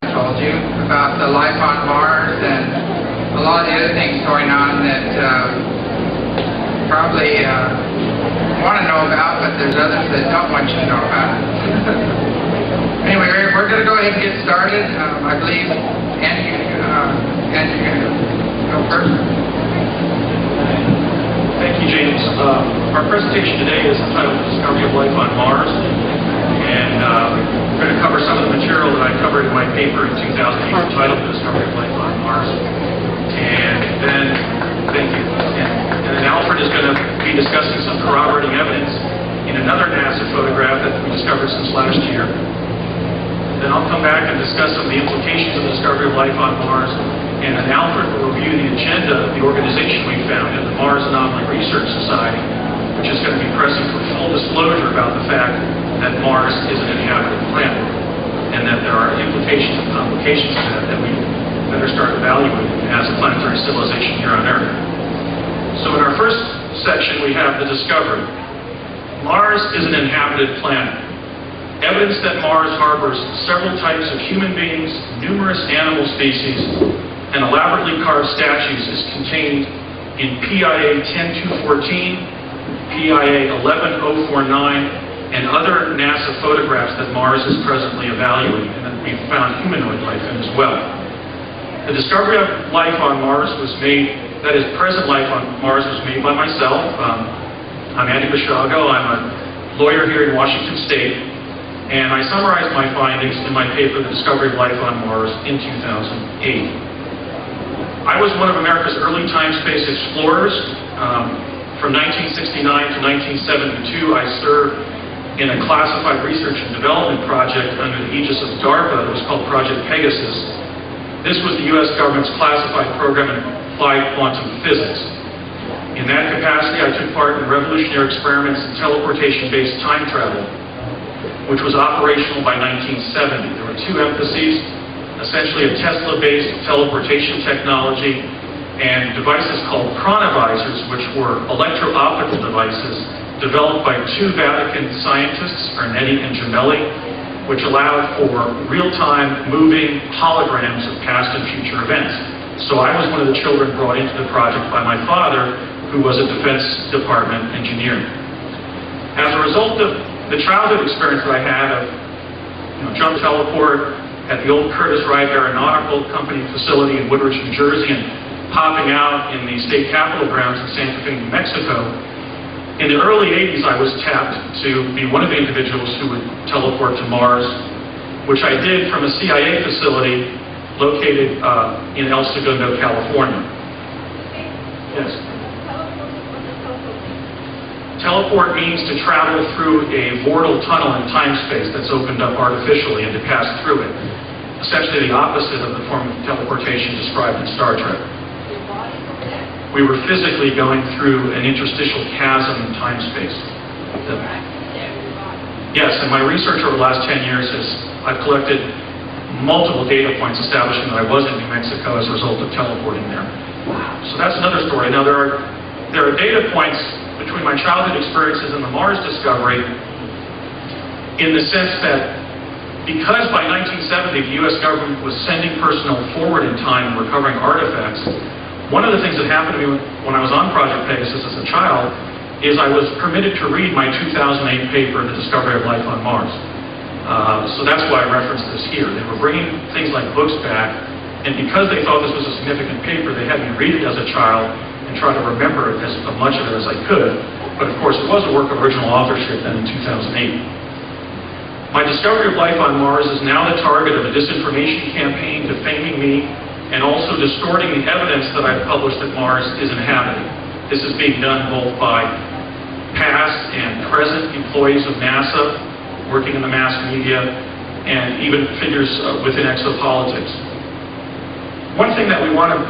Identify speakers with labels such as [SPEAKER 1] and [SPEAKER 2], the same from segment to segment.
[SPEAKER 1] told you about the life on Mars and a lot of the other things going on that probably want to know about, but there's others that don't want you to know about. Anyway, we're going to go ahead and get started. I believe Andy, you're going to go first.
[SPEAKER 2] Thank you, James. Our presentation today is entitled The Discovery of Life on Mars, and we're going to cover some of the material that I covered in my paper in 2008 entitled The Discovery of Life on Mars. And then, thank you. And then Alfred is going to be discussing some corroborating evidence in another NASA photograph that we discovered since last year. Then I'll come back and discuss some of the implications of the discovery of life on Mars, and then Alfred will review the agenda of the organization we founded, the Mars Anomaly Research Society, which is going to be pressing for full disclosure about the fact that Mars is an inhabited planet, and that there are implications and complications to that we better start evaluating as a planetary civilization here on Earth. So in our first section, we have the discovery. Mars is an inhabited planet. Evidence that Mars harbors several types of human beings, numerous animal species, and elaborately carved statues is contained in PIA 10214, PIA 11049, and other NASA photographs that Mars is presently evaluating, and that we've found humanoid life in as well. The discovery of life on Mars was made, that is, present life on Mars was made by myself. I'm Andy Basiago. I'm a lawyer here in Washington State, and I summarized my findings in my paper, The Discovery of Life on Mars, in 2008. I was one of America's early time-space explorers. From 1969 to 1972, I served in a classified research and development project under the aegis of DARPA that was called Project Pegasus. This was the U.S. government's classified program in applied quantum physics. In that capacity, I took part in revolutionary experiments in teleportation-based time travel, which was operational by 1970. There were two emphases, essentially a Tesla-based teleportation technology and devices called chronovisors, which were electro-optical devices developed by two Vatican scientists, Ernetti and Gemelli, which allowed for real-time moving holograms of past and future events. So I was one of the children brought into the project by my father, who was a Defense Department engineer. As a result of the childhood experience that I had of jump teleport at the old Curtiss Wright Aeronautical Company facility in Woodridge, New Jersey, and popping out in the state capitol grounds in Santa Fe, New Mexico, in the early 80s I was tapped to be one of the individuals who would teleport to Mars, which I did from a CIA facility located in El Segundo, California. Yes. Teleport means to travel through a vortal tunnel in time-space that's opened up artificially and to pass through it. Essentially the opposite of the form of teleportation described in Star Trek. We were physically going through an interstitial chasm in time-space. Yes, and my research over the last 10 years is I've collected multiple data points establishing that I was in New Mexico as a result of teleporting there. So that's another story. Now there are data points between my childhood experiences and the Mars discovery in the sense that because by 1970 the U.S. government was sending personnel forward in time and recovering artifacts, one of the things that happened to me when I was on Project Pegasus as a child is I was permitted to read my 2008 paper, The Discovery of Life on Mars. So that's why I referenced this here. They were bringing things like books back, and because they thought this was a significant paper, they had me read it as a child and try to remember as much of it as I could. But of course, it was a work of original authorship then in 2008. My discovery of life on Mars is now the target of a disinformation campaign defaming me and also distorting the evidence that I've published that Mars is inhabited. This is being done both by past and present employees of NASA, working in the mass media, and even figures within exopolitics. One thing that we want to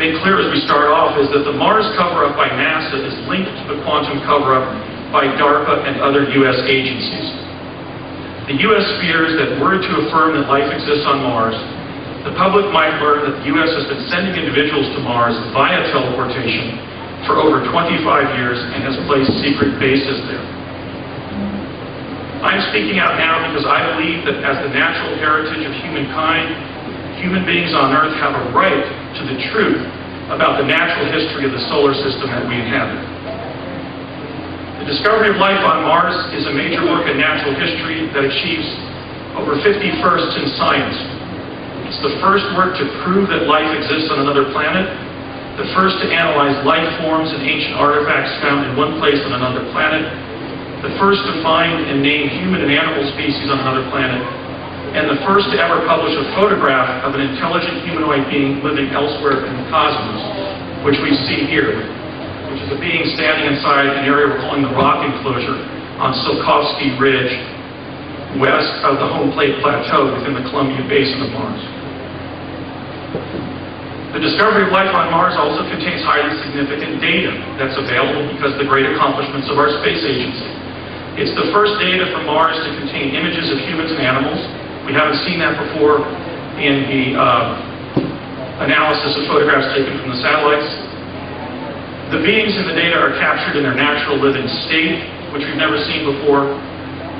[SPEAKER 2] make clear as we start off is that the Mars cover-up by NASA is linked to the quantum cover-up by DARPA and other U.S. agencies. The U.S. fears that were to affirm that life exists on Mars, the public might learn that the U.S. has been sending individuals to Mars via teleportation for over 25 years and has placed secret bases there. I'm speaking out now because I believe that as the natural heritage of humankind, human beings on Earth have a right to the truth about the natural history of the solar system that we inhabit. The discovery of life on Mars is a major work in natural history that achieves over 50 firsts in science. It's the first work to prove that life exists on another planet, the first to analyze life forms and ancient artifacts found in one place on another planet, the first to find and name human and animal species on another planet, and the first to ever publish a photograph of an intelligent humanoid being living elsewhere in the cosmos, which we see here, which is a being standing inside an area we're calling the rock enclosure on Tsiolkovsky Ridge, west of the home plate plateau within the Columbia Basin of Mars. The discovery of life on Mars also contains highly significant data that's available because of the great accomplishments of our space agency. It's the first data from Mars to contain images of humans and animals. We haven't seen that before in the analysis of photographs taken from the satellites. The beings in the data are captured in their natural living state, which we've never seen before.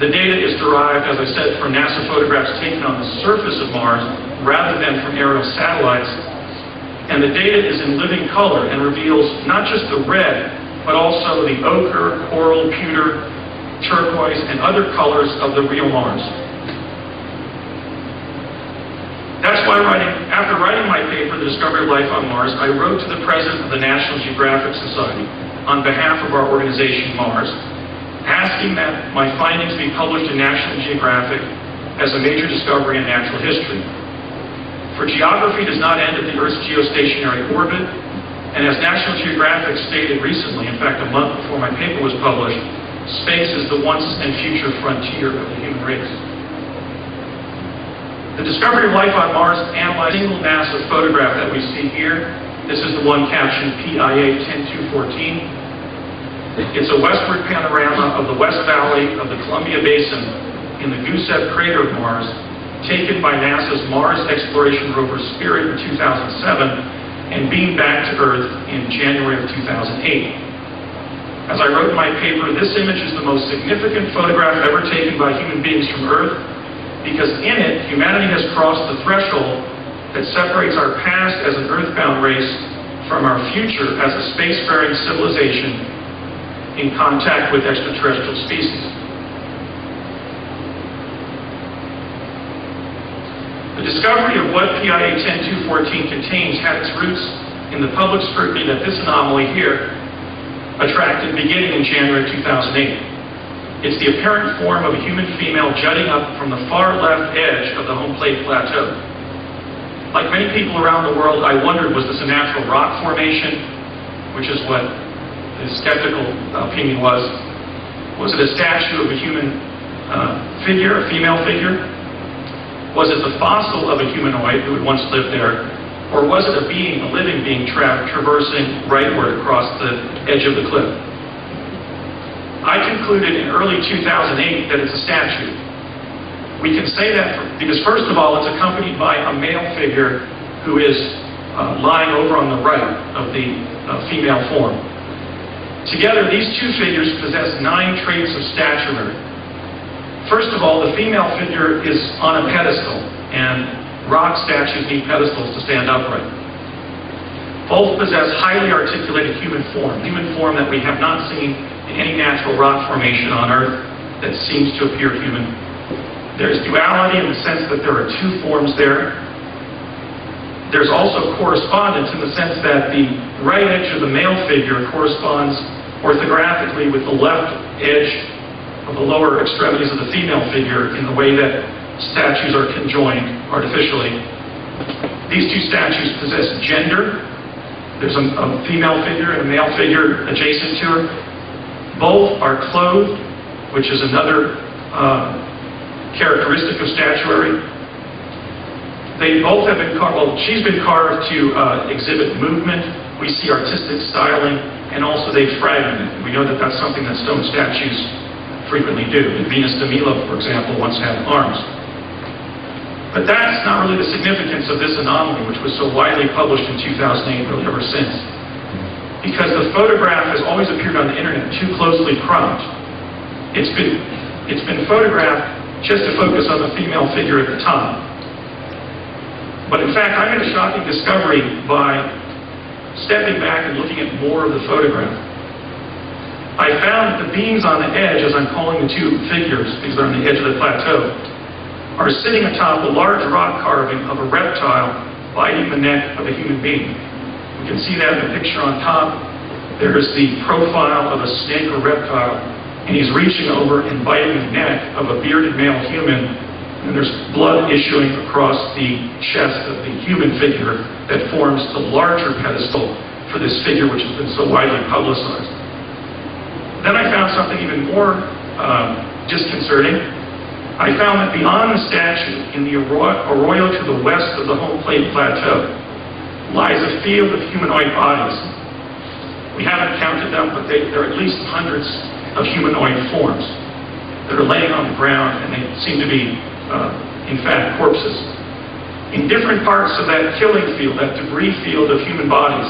[SPEAKER 2] The data is derived, as I said, from NASA photographs taken on the surface of Mars rather than from aerial satellites. And the data is in living color and reveals not just the red, but also the ochre, coral, pewter, turquoise, and other colors of the real Mars. That's why after writing my paper, The Discovery of Life on Mars, I wrote to the president of the National Geographic Society on behalf of our organization, Mars, asking that my findings be published in National Geographic as a major discovery in natural history. For geography does not end at the Earth's geostationary orbit, and as National Geographic stated recently, in fact a month before my paper was published, space is the once and future frontier of the human race. The discovery of life on Mars analyzed a single NASA photograph that we see here. This is the one captioned PIA 10214. It's a westward panorama of the West Valley of the Columbia Basin in the Gusev crater of Mars, taken by NASA's Mars exploration rover Spirit in 2007 and beamed back to Earth in January of 2008. As I wrote in my paper, this image is the most significant photograph ever taken by human beings from Earth, because in it, humanity has crossed the threshold that separates our past as an earthbound race from our future as a spacefaring civilization in contact with extraterrestrial species. The discovery of what PIA 10214 contains had its roots in the public scrutiny that this anomaly here attracted beginning in January 2008. It's the apparent form of a human female jutting up from the far left edge of the home plate plateau. Like many people around the world, I wondered, was this a natural rock formation, which is what the skeptical opinion was. Was it a statue of a human figure, a female figure? Was it the fossil of a humanoid who had once lived there? Or was it a being, a living being traversing rightward across the edge of the cliff? I concluded in early 2008 that it's a statue. We can say that because, first of all, it's accompanied by a male figure who is lying over on the right of the female form. Together, these two figures possess 9 traits of statuary. First of all, the female figure is on a pedestal, and rock statues need pedestals to stand upright. Both possess highly articulated human form that we have not seen in any natural rock formation on Earth that seems to appear human. There's duality in the sense that there are 2 forms there. There's also correspondence in the sense that the right edge of the male figure corresponds orthographically with the left edge of the lower extremities of the female figure in the way that statues are conjoined artificially. These 2 statues possess gender. There's a female figure and a male figure adjacent to her. Both are clothed, which is another characteristic of statuary. They both have been carved, well, she's been carved to exhibit movement. We see artistic styling, and also they've fragmented. We know that that's something that stone statues frequently do. Venus de Milo, for example, once had arms. But that's not really the significance of this anomaly, which was so widely published in 2008, really ever since. Because the photograph has always appeared on the internet too closely cropped. It's been it's been photographed just to focus on the female figure at the top. But in fact, I made a shocking discovery by stepping back and looking at more of the photograph. I found that the beings on the edge, as I'm calling the two figures, because they're on the edge of the plateau, are sitting atop a large rock carving of a reptile biting the neck of a human being. You can see that in the picture on top. There's the profile of a snake or reptile, and he's reaching over and biting the neck of a bearded male human, and there's blood issuing across the chest of the human figure that forms the larger pedestal for this figure, which has been so widely publicized. Then I found something even more disconcerting. I found that beyond the statue, in the arroyo to the west of the home plate plateau, lies a field of humanoid bodies. We haven't counted them, but there are at least hundreds of humanoid forms that are laying on the ground, and they seem to be, in fact, corpses. In different parts of that killing field, that debris field of human bodies,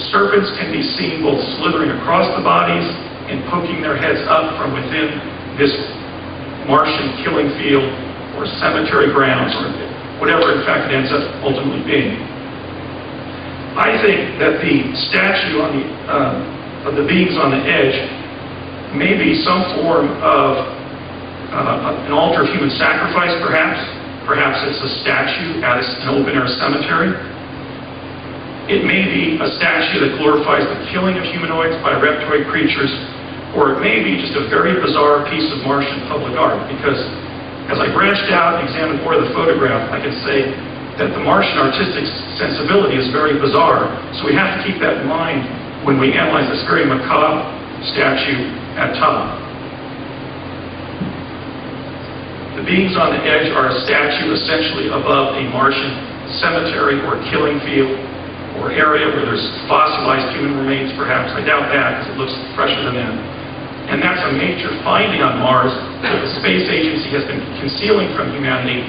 [SPEAKER 2] serpents can be seen both slithering across the bodies and poking their heads up from within this Martian killing field or cemetery grounds or whatever in fact it ends up ultimately being. I think that the statue of the beings on the edge may be some form of an altar of human sacrifice, perhaps. Perhaps it's a statue at an open-air cemetery. It may be a statue that glorifies the killing of humanoids by reptoid creatures, or it may be just a very bizarre piece of Martian public art, because as I branched out and examined more of the photograph, I can say that the Martian artistic sensibility is very bizarre, so we have to keep that in mind when we analyze this very macabre statue at top. The beings on the edge are a statue essentially above a Martian cemetery or killing field, or area where there's fossilized human remains, perhaps. I doubt that, because it looks fresher than that. And that's a major finding on Mars that the space agency has been concealing from humanity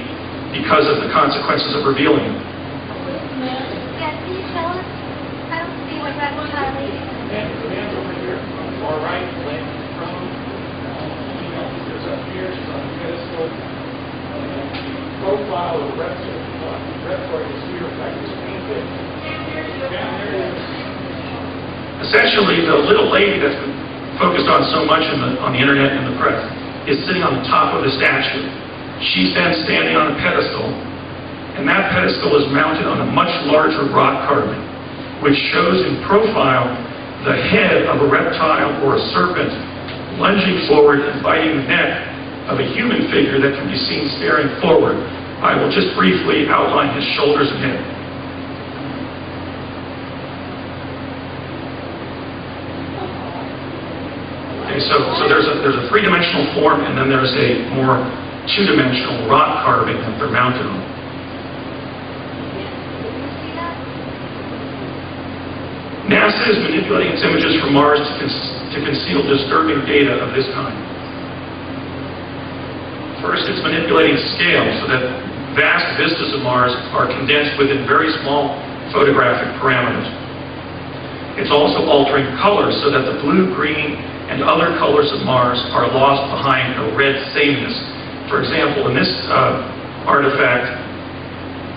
[SPEAKER 2] because of the consequences of revealing it.
[SPEAKER 3] Yeah, can you tell us? I don't see what that's entirely.
[SPEAKER 2] The man's over here, on the far right, laying on the throne. There's up here, she's on the pedestal. The profile of the reptoid is here, in fact, it's painted. Essentially, the little lady that's been focused on so much on the internet and the press is sitting on the top of the statue. She's then standing on a pedestal, and that pedestal is mounted on a much larger rock carving, which shows in profile the head of a reptile or a serpent lunging forward and biting the neck of a human figure that can be seen staring forward. I will just briefly outline his shoulders and head. So there's a three-dimensional form, and then there's a more two-dimensional rock carving that they're mounted on. NASA is manipulating its images from Mars to conceal disturbing data of this kind. First, it's manipulating scale so that vast vistas of Mars are condensed within very small photographic parameters. It's also altering colors so that the blue, green, and other colors of Mars are lost behind a red sameness. For example, in this artifact,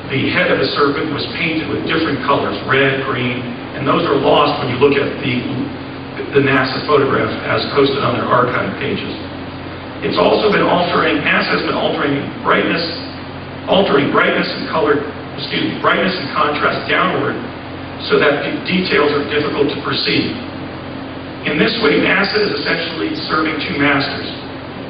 [SPEAKER 2] the head of the serpent was painted with different colors, red, green, and those are lost when you look at the NASA photograph as posted on their archive pages. It's also been NASA has been altering brightness and brightness and contrast downward so that details are difficult to perceive. In this way, NASA is essentially serving two masters.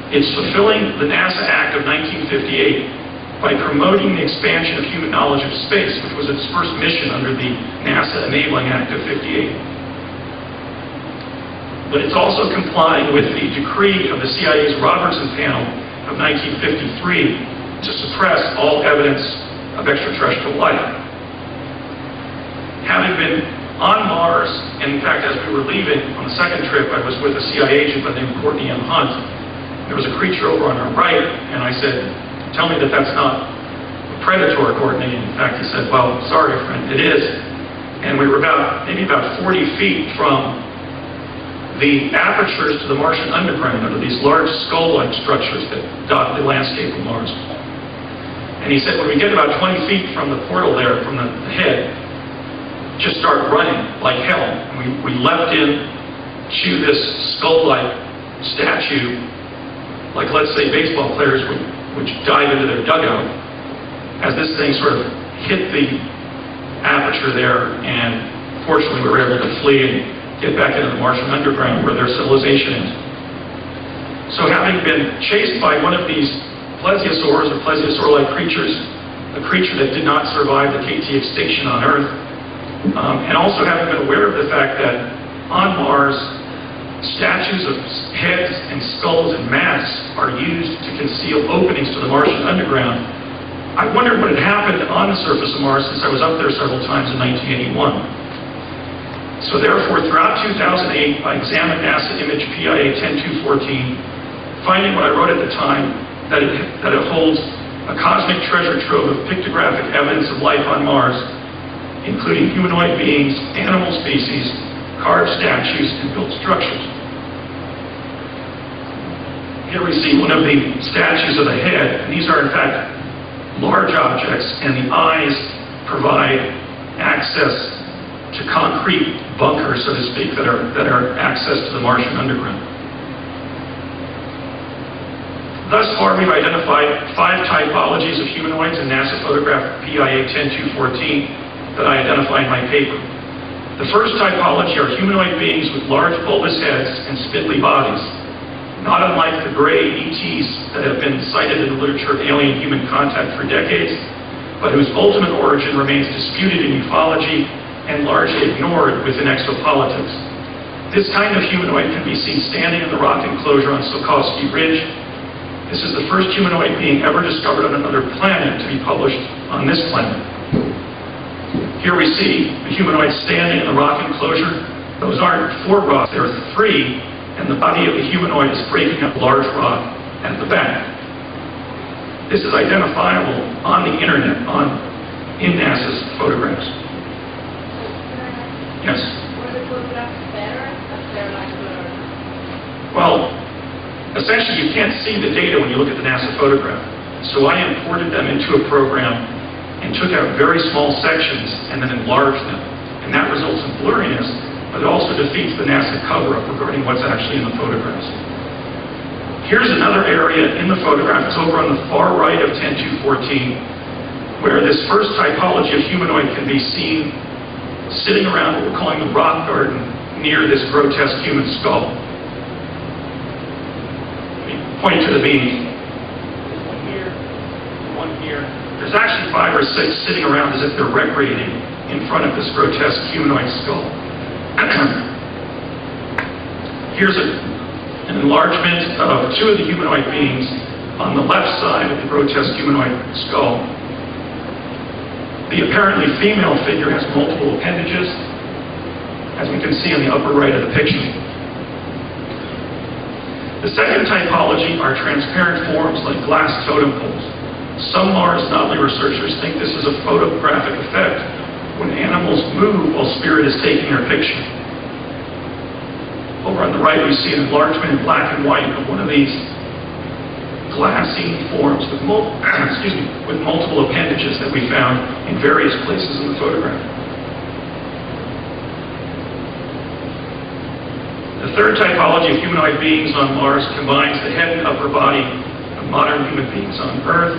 [SPEAKER 2] It's fulfilling the NASA Act of 1958 by promoting the expansion of human knowledge of space, which was its first mission under the NASA Enabling Act of 58. But it's also complying with the decree of the CIA's Robertson Panel of 1953 to suppress all evidence of extraterrestrial life. Having been on Mars, and in fact, as we were leaving on the second trip, I was with a CIA agent by the name of Courtney M. Hunt. There was a creature over on our right, and I said, "Tell me that that's not a predator, Courtney." And in fact, he said, "Well, sorry, friend, it is." And we were maybe about 40 feet from the apertures to the Martian underground are these large skull-like structures that dot the landscape of Mars. And he said when we get about 20 feet from the portal there, from the head, just start running like hell. And we leapt in to this skull-like statue, like let's say baseball players would dive into their dugout, as this thing sort of hit the aperture there, and fortunately we were able to flee and get back into the Martian underground where their civilization is. So having been chased by one of these plesiosaurs or plesiosaur-like creatures, a creature that did not survive the KT extinction on Earth, and also having been aware of the fact that on Mars, statues of heads and skulls and masks are used to conceal openings to the Martian underground, I wondered what had happened on the surface of Mars since I was up there several times in 1981. So therefore, throughout 2008, I examined NASA image PIA 10214, finding what I wrote at the time, that it holds a cosmic treasure trove of pictographic evidence of life on Mars, including humanoid beings, animal species, carved statues, and built structures. Here we see one of the statues of the head, and these are in fact large objects, and the eyes provide access to concrete bunkers, so to speak, that are access to the Martian underground. Thus far, we've identified 5 typologies of humanoids in NASA photograph PIA 10214 that I identify in my paper. The first typology are humanoid beings with large bulbous heads and spindly bodies, not unlike the gray ETs that have been cited in the literature of alien-human contact for decades, but whose ultimate origin remains disputed in ufology and largely ignored within exopolitics. This kind of humanoid can be seen standing in the rock enclosure on Tsiolkovsky Ridge. This is the first humanoid being ever discovered on another planet to be published on this planet. Here we see the humanoid standing in the rock enclosure. Those aren't 4 rocks, there are 3, and the body of the humanoid is breaking up a large rock at the back. This is identifiable on the internet, in NASA's photographs. Yes?
[SPEAKER 3] Were the photographs better if they're like blurred?
[SPEAKER 2] Well, essentially you can't see the data when you look at the NASA photograph. So I imported them into a program and took out very small sections and then enlarged them. And that results in blurriness, but it also defeats the NASA cover-up regarding what's actually in the photographs. Here's another area in the photograph. It's over on the far right of 10214, where this first typology of humanoid can be seen sitting around what we're calling the rock garden near this grotesque human skull. Point to the beam. One here, one here. There's actually 5 or 6 sitting around as if they're recreating in front of this grotesque humanoid skull. Here's an enlargement of 2 of the humanoid beings on the left side of the grotesque humanoid skull. The apparently female figure has multiple appendages, as we can see on the upper right of the picture. The second typology are transparent forms like glass totem poles. Some Mars anomaly researchers think this is a photographic effect when animals move while spirit is taking their picture. Over on the right we see an enlargement in black and white of one of these glassine forms with multiple appendages that we found in various places in the photograph. The third typology of humanoid beings on Mars combines the head and upper body of modern human beings on Earth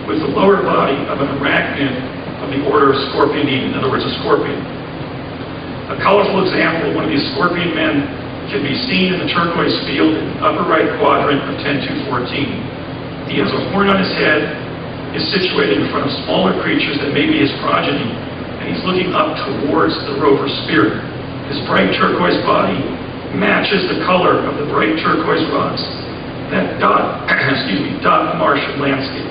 [SPEAKER 2] with the lower body of an arachnid of the order of scorpionidae, in other words, a scorpion. A colorful example of one of these scorpion men can be seen in the turquoise field in the upper right quadrant of 10214. He has a horn on his head, is situated in front of smaller creatures that may be his progeny, and he's looking up towards the rover spirit. His bright turquoise body matches the color of the bright turquoise rocks that dot the Martian landscape.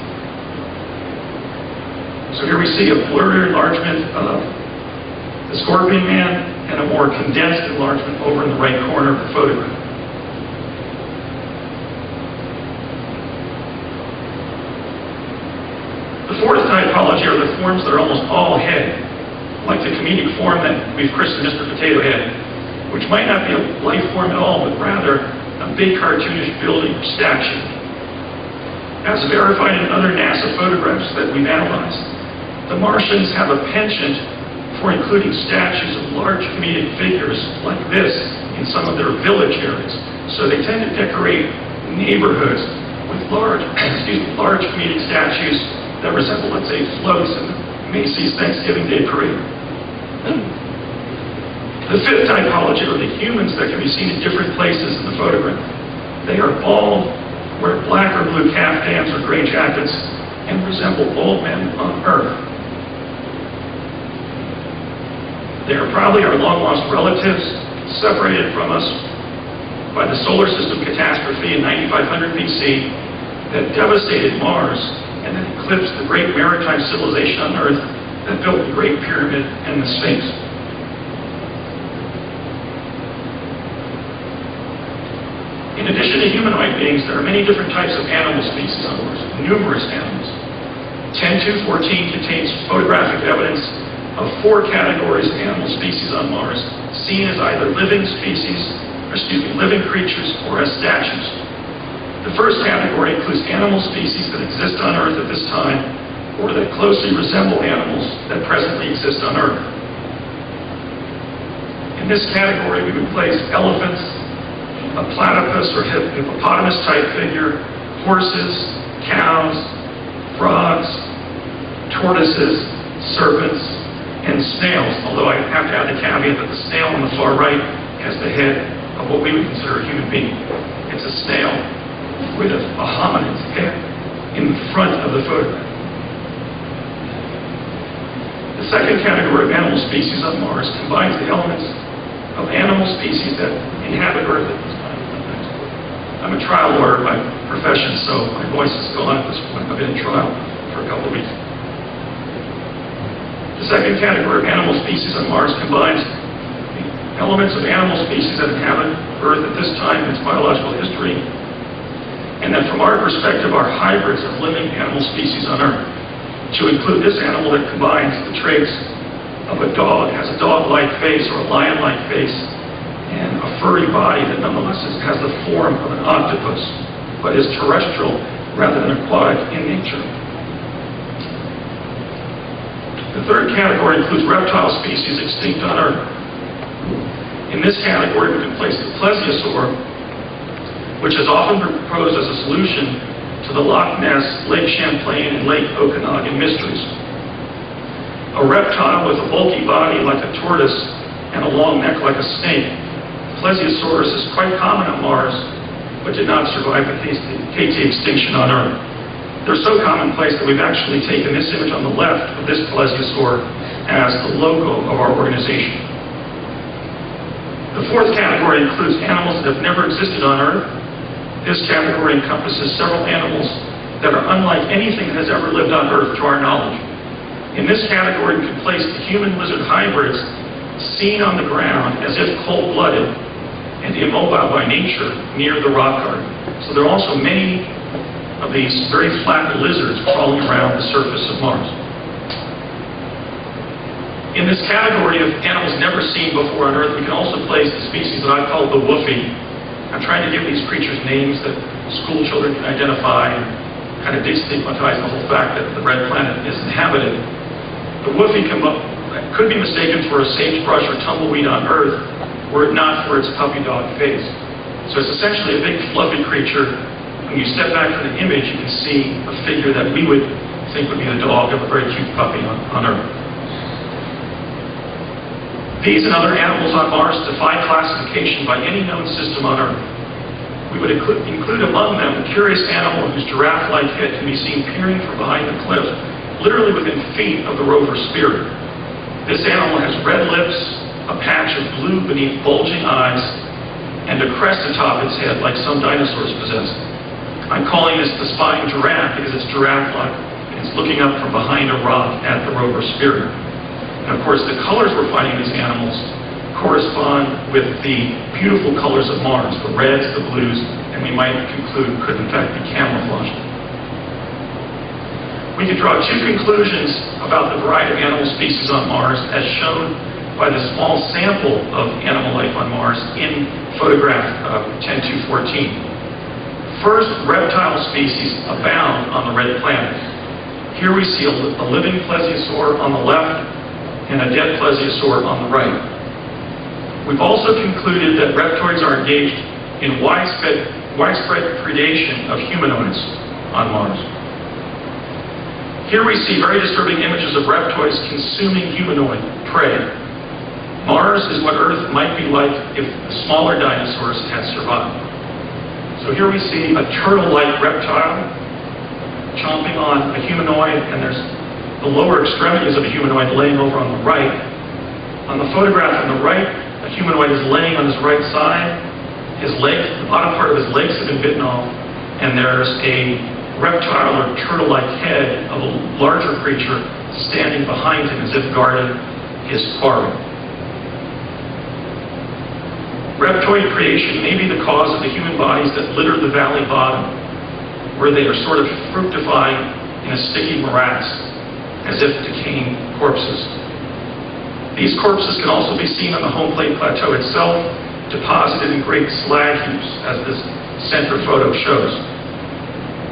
[SPEAKER 2] So here we see a blurred enlargement of the scorpion man and a more condensed enlargement over in the right corner of the photograph. The fourth typology are the forms that are almost all head, like the comedic form that we've christened Mr. Potato Head. which might not be a life form at all, but rather a big cartoonish building or statue. As verified in other NASA photographs that we've analyzed, the Martians have a penchant for including statues of large comedic figures like this in some of their village areas. So they tend to decorate neighborhoods with large comedic statues that resemble, let's say, floats in the Macy's Thanksgiving Day Parade. The fifth typology are the humans that can be seen in different places in the photograph. They are bald, wear black or blue caftans or gray jackets, and resemble old men on Earth. They are probably our long-lost relatives, separated from us by the solar system catastrophe in 9500 BC that devastated Mars and that eclipsed the great maritime civilization on Earth that built the Great Pyramid and the Sphinx. In addition to humanoid beings, there are many different types of animal species on Mars, numerous animals. 10.2.14 contains photographic evidence of 4 categories of animal species on Mars, seen as either living creatures or as statues. The first category includes animal species that exist on Earth at this time, or that closely resemble animals that presently exist on Earth. In this category, we would place elephants, a platypus or hippopotamus-type figure, horses, cows, frogs, tortoises, serpents, and snails, although I have to add the caveat that the snail on the far right has the head of what we would consider a human being. It's a snail with a hominid's head in the front of the photograph. The second category of animal species on Mars combines the elements of animal species that inhabit Earth at this time. I'm a trial lawyer by profession, so my voice is gone at this point. I've been in trial for a couple of weeks. The second category of animal species on Mars combines the elements of animal species that inhabit Earth at this time in its biological history, and that from our perspective are hybrids of living animal species on Earth, to include this animal that combines the traits of a dog, has a dog-like face or a lion-like face, and a furry body that nonetheless has the form of an octopus, but is terrestrial rather than aquatic in nature. The third category includes reptile species extinct on Earth. In this category, we can place the plesiosaur, which is often proposed as a solution to the Loch Ness, Lake Champlain, and Lake Okanagan mysteries. A reptile with a bulky body like a tortoise and a long neck like a snake, Plesiosaurus is quite common on Mars, but did not survive the KT extinction on Earth. They're so commonplace that we've actually taken this image on the left of this plesiosaur as the logo of our organization. The fourth category includes animals that have never existed on Earth. This category encompasses several animals that are unlike anything that has ever lived on Earth to our knowledge. In this category, we can place the human-lizard hybrids seen on the ground as if cold-blooded and immobile by nature near the rock garden. So there are also many of these very flat lizards crawling around the surface of Mars. In this category of animals never seen before on Earth, we can also place the species that I call the woofie. I'm trying to give these creatures names that school children can identify and kind of destigmatize the whole fact that the red planet is inhabited. The woofie could be mistaken for a sagebrush or tumbleweed on Earth, were it not for its puppy dog face. So it's essentially a big fluffy creature. When you step back from the image, you can see a figure that we would think would be the dog of a very cute puppy on Earth. These and other animals on Mars defy classification by any known system on Earth. We would include among them a curious animal whose giraffe-like head can be seen peering from behind the cliff, literally within feet of the rover Spirit. This animal has red lips, a patch of blue beneath bulging eyes, and a crest atop its head like some dinosaurs possess. I'm calling this the spying giraffe because it's giraffe-like, and it's looking up from behind a rock at the rover Spirit. And of course, the colors we're finding in these animals correspond with the beautiful colors of Mars, the reds, the blues, and we might conclude could in fact be camouflaged. We can draw two conclusions about the variety of animal species on Mars, as shown by the small sample of animal life on Mars in photograph 10.2.14. First, reptile species abound on the red planet. Here we see a living plesiosaur on the left and a dead plesiosaur on the right. We've also concluded that reptoids are engaged in widespread predation of humanoids on Mars. Here we see very disturbing images of reptoids consuming humanoid prey. Mars is what Earth might be like if the smaller dinosaurs had survived. So here we see a turtle-like reptile chomping on a humanoid, and there's the lower extremities of a humanoid laying over on the right. On the photograph on the right, a humanoid is laying on his right side. His legs, the bottom part of his legs have been bitten off, and there's a reptile or turtle-like head of a larger creature standing behind him as if guarding his quarry. Reptoid predation may be the cause of the human bodies that litter the valley bottom, where they are sort of fructifying in a sticky morass, as if decaying corpses. These corpses can also be seen on the home plate plateau itself, deposited in great slag heaps, as this center photo shows.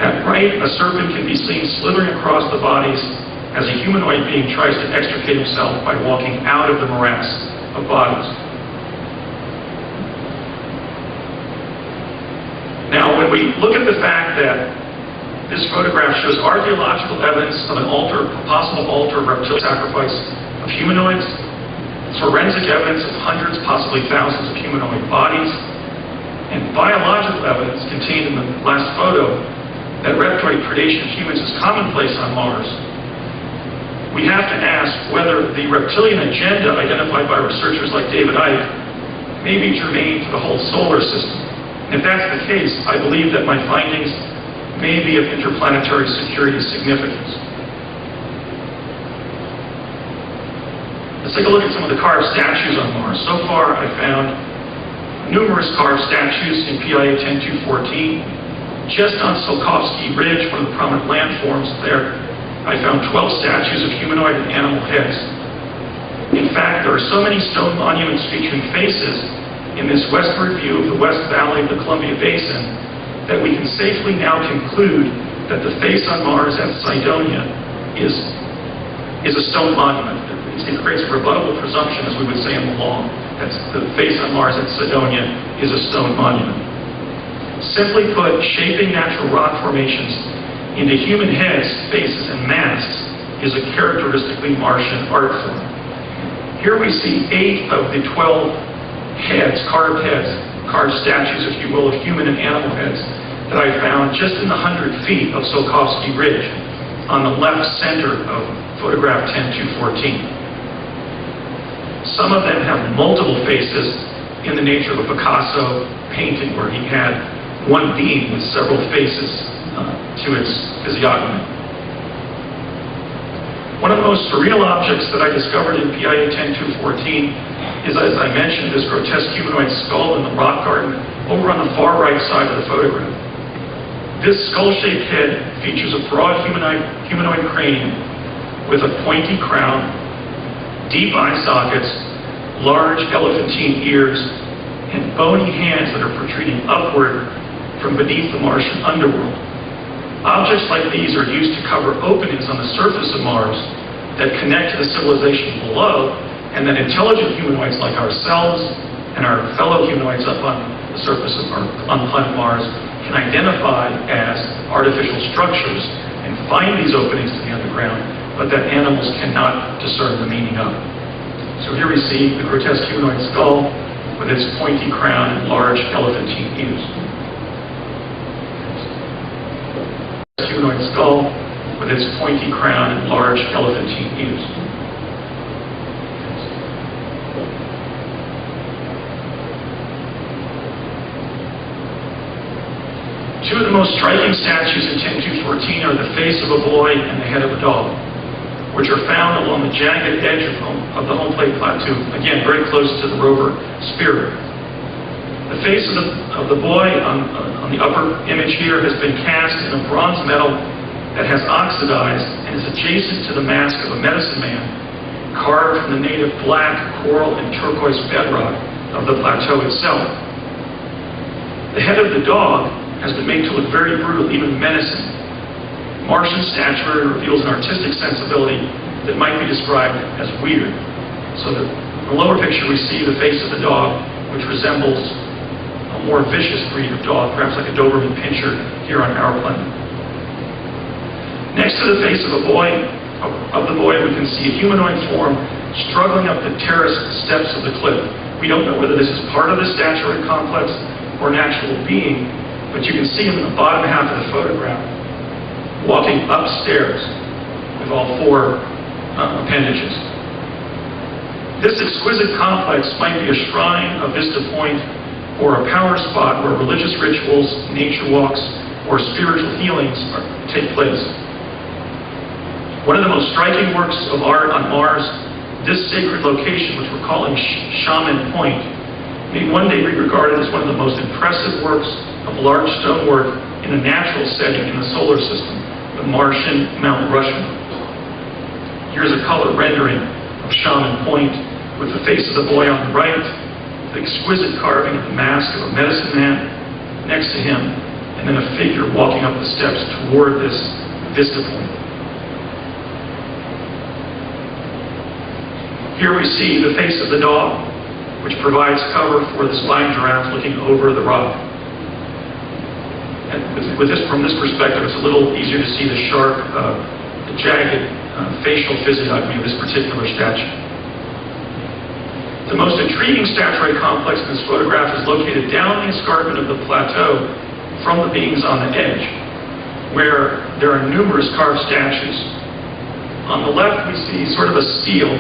[SPEAKER 2] At right, a serpent can be seen slithering across the bodies as a humanoid being tries to extricate himself by walking out of the morass of bodies. Now, when we look at the fact that this photograph shows archaeological evidence of a possible altar of reptilian sacrifice of humanoids, forensic evidence of hundreds, possibly thousands of humanoid bodies, and biological evidence contained in the last photo that reptoid predation of humans is commonplace on Mars, we have to ask whether the reptilian agenda identified by researchers like David Icke may be germane to the whole solar system. And if that's the case, I believe that my findings may be of interplanetary security significance. Let's take a look at some of the carved statues on Mars. So far, I found numerous carved statues in PIA 10.2.14. Just on Tsiolkovsky Ridge, one of the prominent landforms there, I found 12 statues of humanoid and animal heads. In fact, there are so many stone monuments featuring faces in this westward view of the West Valley of the Columbia Basin that we can safely now conclude that the face on Mars at Cydonia is a stone monument. It creates a rebuttable presumption, as we would say in the law, that the face on Mars at Cydonia is a stone monument. Simply put, shaping natural rock formations into human heads, faces, and masks is a characteristically Martian art form. Here we see 8 of the 12 heads, carved statues, if you will, of human and animal heads that I found just in the 100 feet of Tsiolkovsky Ridge on the left center of photograph 10.2.14. Some of them have multiple faces in the nature of a Picasso painting where he had one being with several faces to its physiognomy. One of the most surreal objects that I discovered in PIA 10.2.14 is, as I mentioned, this grotesque humanoid skull in the rock garden over on the far right side of the photograph. This skull-shaped head features a broad humanoid cranium with a pointy crown, deep eye sockets, large elephantine ears, and bony hands that are protruding upward from beneath the Martian underworld. Objects like these are used to cover openings on the surface of Mars that connect to the civilization below, and that intelligent humanoids like ourselves and our fellow humanoids up on the surface of on the planet Mars can identify as artificial structures and find these openings to the underground, but that animals cannot discern the meaning of. So here we see the grotesque humanoid skull with its pointy crown and large elephantine ears. Humanoid skull with its pointy crown and large elephantine ears. Two of the most striking statues in 10.2.14 are the face of a boy and the head of a dog, which are found along the jagged edge of the home plate plateau, again very close to the rover Spirit. The face of the boy on the upper image here has been cast in a bronze metal that has oxidized and is adjacent to the mask of a medicine man carved from the native black, coral, and turquoise bedrock of the plateau itself. The head of the dog has been made to look very brutal, even menacing. Martian statuary reveals an artistic sensibility that might be described as weird. So in the lower picture we see the face of the dog, which resembles a more vicious breed of dog, perhaps like a Doberman Pinscher here on our planet. Next to the face of the boy, we can see a humanoid form struggling up the terraced steps of the cliff. We don't know whether this is part of the statuary complex or an actual being, but you can see him in the bottom half of the photograph, walking upstairs with all four appendages. This exquisite complex might be a shrine, a vista point, or a power spot where religious rituals, nature walks, or spiritual healings take place. One of the most striking works of art on Mars, this sacred location, which we're calling Shaman Point, may one day be regarded as one of the most impressive works of large stonework in a natural setting in the solar system, the Martian Mount Rushmore. Here's a color rendering of Shaman Point with the face of the boy on the right, the exquisite carving of the mask of a medicine man next to him, and then a figure walking up the steps toward this vista point. Here we see the face of the dog, which provides cover for the spine giraffe looking over the rock. And from this perspective, it's a little easier to see the sharp, the jagged facial physiognomy of this particular statue. The most intriguing statuary complex in this photograph is located down the escarpment of the plateau from the beings on the edge, where there are numerous carved statues. On the left, we see sort of a stele,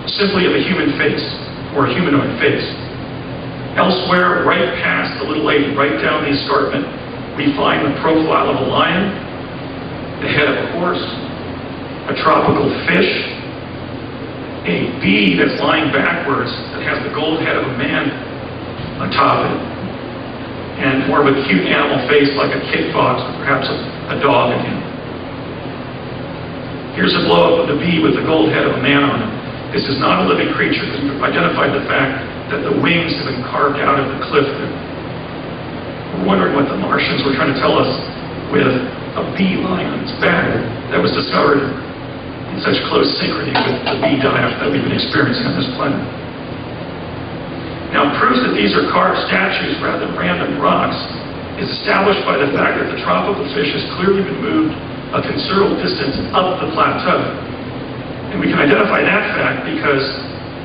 [SPEAKER 2] simply of a human face, or a humanoid face. Elsewhere, right past the little lady, right down the escarpment, we find the profile of a lion, the head of a horse, a tropical fish, a bee that's lying backwards that has the gold head of a man atop it, and more of a cute animal face like a kit fox, or perhaps a dog again. Here's a blow-up of the bee with the gold head of a man on it. This is not a living creature because we've identified the fact that the wings have been carved out of the cliff. We're wondering what the Martians were trying to tell us with a bee lying on its back that was discovered in such close synchrony with the bee diet that we've been experiencing on this planet. Now, proofs that these are carved statues rather than random rocks is established by the fact that the tropical fish has clearly been moved a considerable distance up the plateau. And we can identify that fact because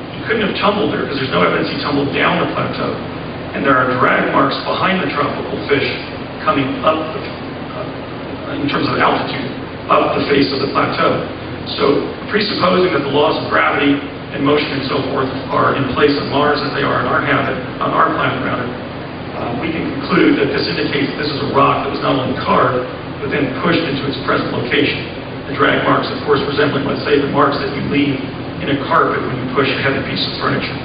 [SPEAKER 2] he couldn't have tumbled there, because there's no evidence he tumbled down the plateau. And there are drag marks behind the tropical fish coming up, in terms of altitude, up the face of the plateau. So, presupposing that the laws of gravity and motion and so forth are in place on Mars as they are on our planet rather, we can conclude that this indicates that this is a rock that was not only carved, but then pushed into its present location. The drag marks, of course, resembling, let's say, the marks that you leave in a carpet when you push a heavy piece of furniture.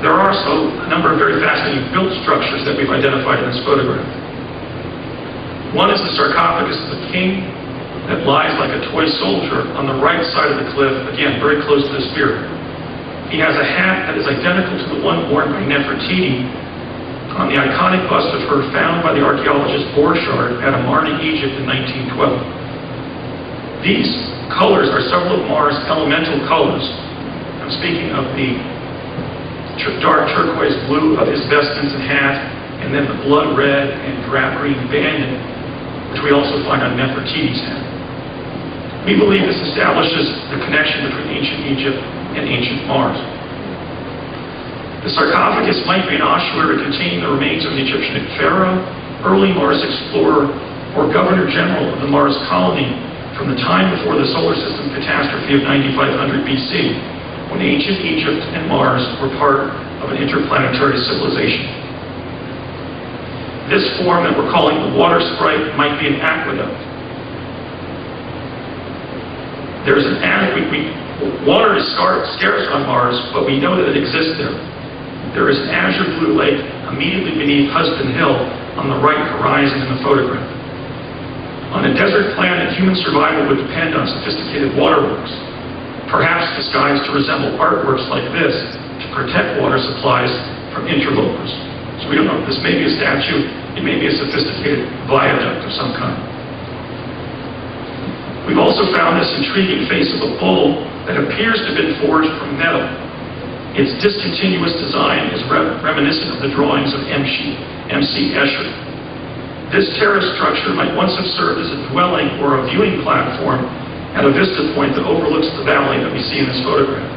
[SPEAKER 2] There are also a number of very fascinating built structures that we've identified in this photograph. One is the sarcophagus of the king that lies like a toy soldier on the right side of the cliff, again, very close to the spirit. He has a hat that is identical to the one worn by Nefertiti on the iconic bust of her found by the archaeologist Borchardt at Amarna, Egypt in 1912. These colors are several of Mars' elemental colors. I'm speaking of the dark turquoise blue of his vestments and hat, and then the blood red and drab green banding, which we also find on Nefertiti's hat. We believe this establishes the connection between ancient Egypt and ancient Mars. The sarcophagus might be an ossuary containing the remains of an Egyptian pharaoh, early Mars explorer, or governor-general of the Mars colony from the time before the solar system catastrophe of 9500 BC, when ancient Egypt and Mars were part of an interplanetary civilization. This form that we're calling the water sprite might be an aqueduct. There's an water is scarce on Mars, but we know that it exists there. There is an azure blue lake immediately beneath Husband Hill on the right horizon in the photograph. On a desert planet, human survival would depend on sophisticated waterworks, perhaps disguised to resemble artworks like this to protect water supplies from interlopers. So we don't know. This may be a statue. It may be a sophisticated viaduct of some kind. We've also found this intriguing face of a bull that appears to have been forged from metal. Its discontinuous design is reminiscent of the drawings of M.C. Escher. This terrace structure might once have served as a dwelling or a viewing platform at a vista point that overlooks the valley that we see in this photograph.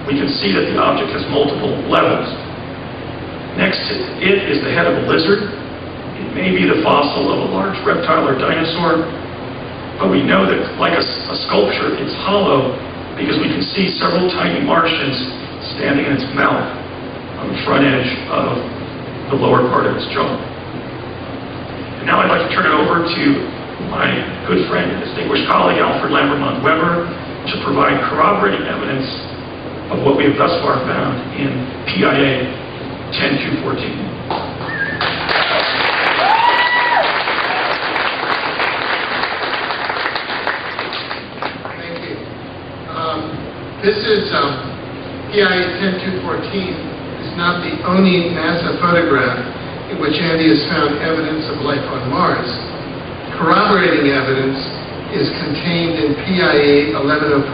[SPEAKER 2] We can see that the object has multiple levels. Next to it is the head of a lizard. It may be the fossil of a large reptile or dinosaur, but we know that, like a sculpture, it's hollow because we can see several tiny Martians standing in its mouth on the front edge of the lower part of its jaw. And now I'd like to turn it over to my good friend and distinguished colleague, Alfred Lambermont Weber, to provide corroborating evidence of what we have thus far found in PIA 10214.
[SPEAKER 4] This is PIA 10214 is not the only NASA photograph in which Andy has found evidence of life on Mars. Corroborating evidence is contained in PIA 11049,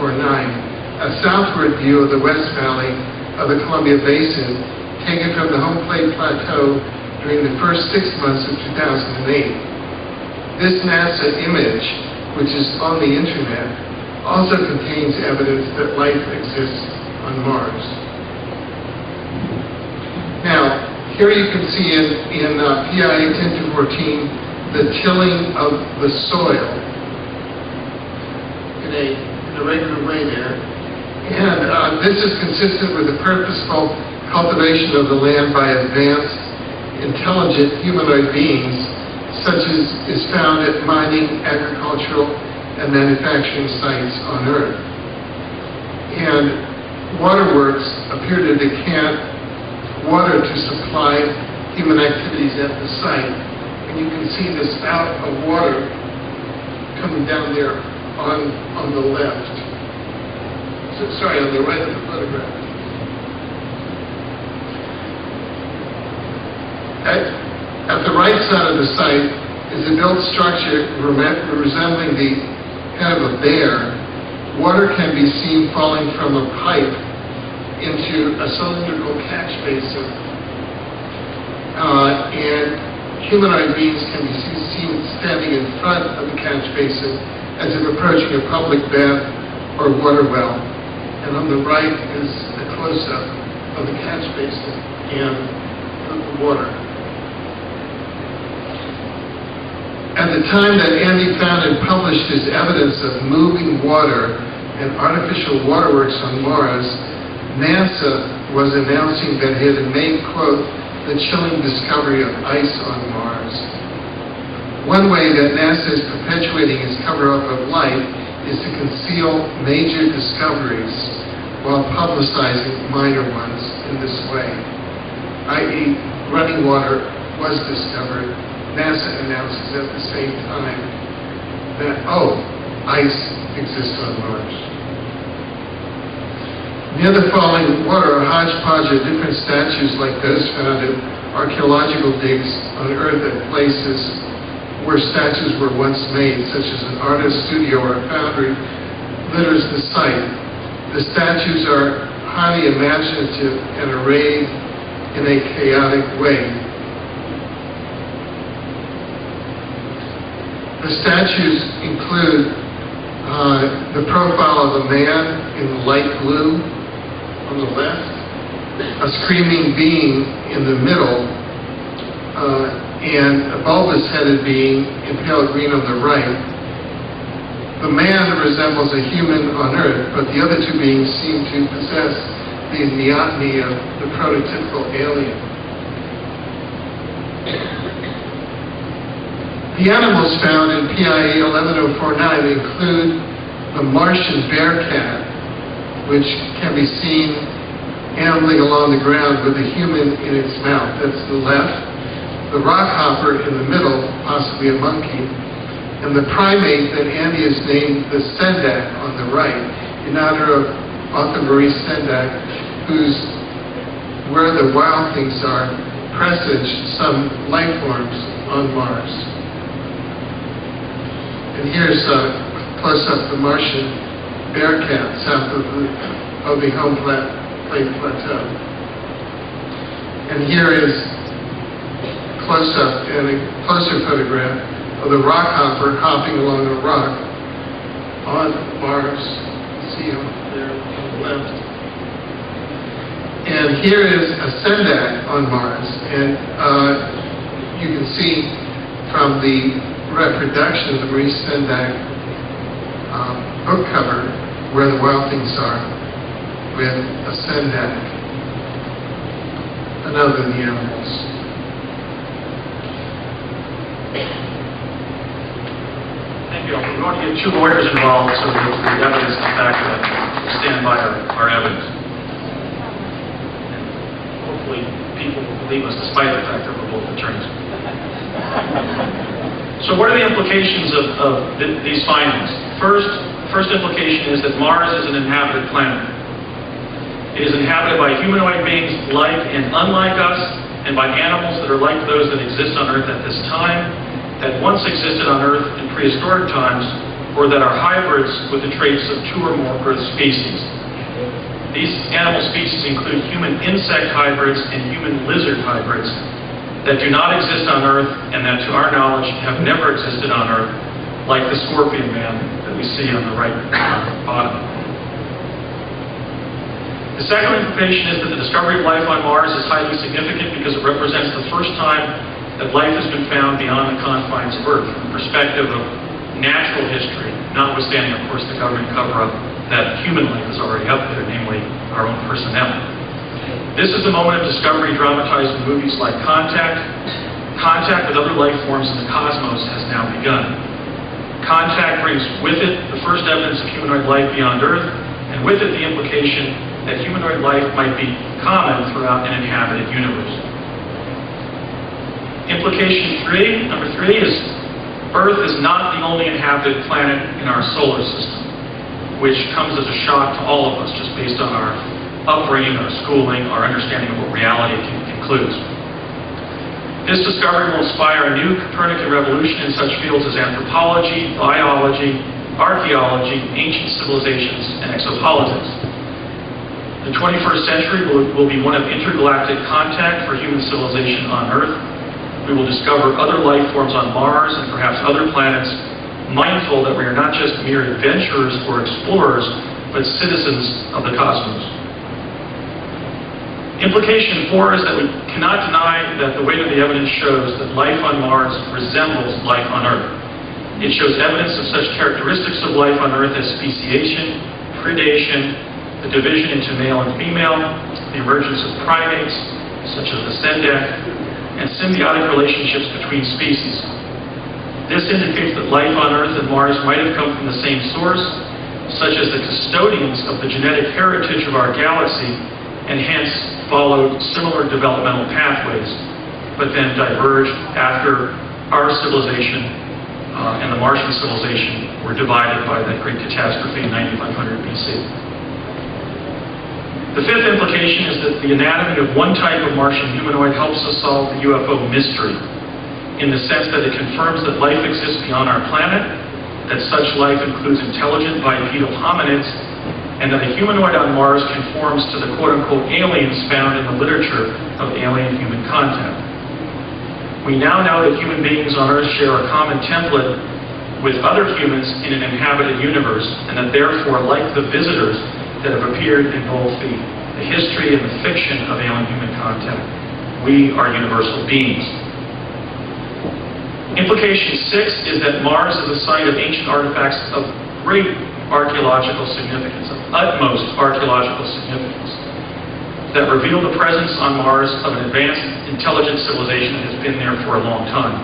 [SPEAKER 4] a southward view of the West Valley of the Columbia Basin taken from the Home Plate Plateau during the first 6 months of 2008. This NASA image, which is on the internet, also contains evidence that life exists on Mars. Now, here you can see in PIA 10214 the tilling of the soil in a regular way there. And this is consistent with the purposeful cultivation of the land by advanced, intelligent humanoid beings, such as is found at mining, agricultural, and manufacturing sites on Earth. And waterworks appear to decant water to supply human activities at the site. And you can see this spout of water coming down there on the left. Sorry, on the right of the photograph. At the right side of the site is a built structure resembling the head of a bear. Water can be seen falling from a pipe into a cylindrical catch basin. And humanoid beings can be seen standing in front of the catch basin as if approaching a public bath or water well. And on the right is a close-up of the catch basin and the water. At the time that Andy found and published his evidence of moving water and artificial waterworks on Mars, NASA was announcing that it had made, quote, the chilling discovery of ice on Mars. One way that NASA is perpetuating its cover-up of life is to conceal major discoveries while publicizing minor ones in this way. i.e., running water was discovered. NASA announces at the same time that, ice exists on Mars. Near the falling water, a hodgepodge of different statues like those found in archaeological digs on Earth at places where statues were once made, such as an artist's studio or a foundry, litters the site. The statues are highly imaginative and arrayed in a chaotic way. The statues include the profile of a man in light blue on the left, a screaming being in the middle, and a bulbous-headed being in pale green on the right. The man resembles a human on Earth, but the other two beings seem to possess the neoteny of the prototypical alien. The animals found in PIA 11049 include the Martian bear cat, which can be seen ambling along the ground with a human in its mouth. That's the left. The rock hopper in the middle, possibly a monkey, And the primate that Andy has named the Sendak on the right, in honor of author Maurice Sendak, who's where the wild things are, presaged some life forms on Mars. And here's a close-up the Martian bearcat south of the home plate plateau. And here is close-up and a closer photograph of the rock hopper hopping along a rock on Mars. See him there on the left. And here is a Sendak on Mars. And you can see from the reproduction of the Maurice Sendak book cover where the wild things are with a Sendak and other than the animals.
[SPEAKER 2] Thank you. We're going to get 2 lawyers involved so that the evidence is back to stand by our evidence. And hopefully people will believe us despite the fact that we're both attorneys. So what are the implications of these findings? First implication is that Mars is an inhabited planet. It is inhabited by humanoid beings like and unlike us, and by animals that are like those that exist on Earth at this time, that once existed on Earth in prehistoric times, or that are hybrids with the traits of 2 or more Earth species. These animal species include human insect hybrids and human lizard hybrids that do not exist on Earth and that, to our knowledge, have never existed on Earth, like the scorpion man that we see on the right bottom. The second implication is that the discovery of life on Mars is highly significant because it represents the first time that life has been found beyond the confines of Earth from the perspective of natural history, notwithstanding, of course, the government cover-up that human life is already up there, namely our own personnel. This is the moment of discovery dramatized in movies like Contact. Contact with other life forms in the cosmos has now begun. Contact brings with it the first evidence of humanoid life beyond Earth, and with it the implication that humanoid life might be common throughout an inhabited universe. Implication 3, number 3, is Earth is not the only inhabited planet in our solar system, which comes as a shock to all of us just based on our upbringing, our schooling, our understanding of what reality includes. This discovery will inspire a new Copernican revolution in such fields as anthropology, biology, archaeology, ancient civilizations, and exopolitics. The 21st century will be one of intergalactic contact for human civilization on Earth. We will discover other life forms on Mars and perhaps other planets, mindful that we are not just mere adventurers or explorers, but citizens of the cosmos. Implication 4 is that we cannot deny that the weight of the evidence shows that life on Mars resembles life on Earth. It shows evidence of such characteristics of life on Earth as speciation, predation, the division into male and female, the emergence of primates, such as the Sendak, and symbiotic relationships between species. This indicates that life on Earth and Mars might have come from the same source, such as the custodians of the genetic heritage of our galaxy, and hence followed similar developmental pathways, but then diverged after our civilization and the Martian civilization were divided by that great catastrophe in 9500 BC. The fifth implication is that the anatomy of one type of Martian humanoid helps us solve the UFO mystery, in the sense that it confirms that life exists beyond our planet, that such life includes intelligent bipedal hominids, and that a humanoid on Mars conforms to the quote-unquote aliens found in the literature of alien-human contact. We now know that human beings on Earth share a common template with other humans in an inhabited universe, and that therefore, like the visitors that have appeared in both the history and the fiction of alien-human contact, we are universal beings. Implication 6 is that Mars is a site of ancient artifacts of great archaeological significance, of utmost archaeological significance, that reveal the presence on Mars of an advanced, intelligent civilization that has been there for a long time.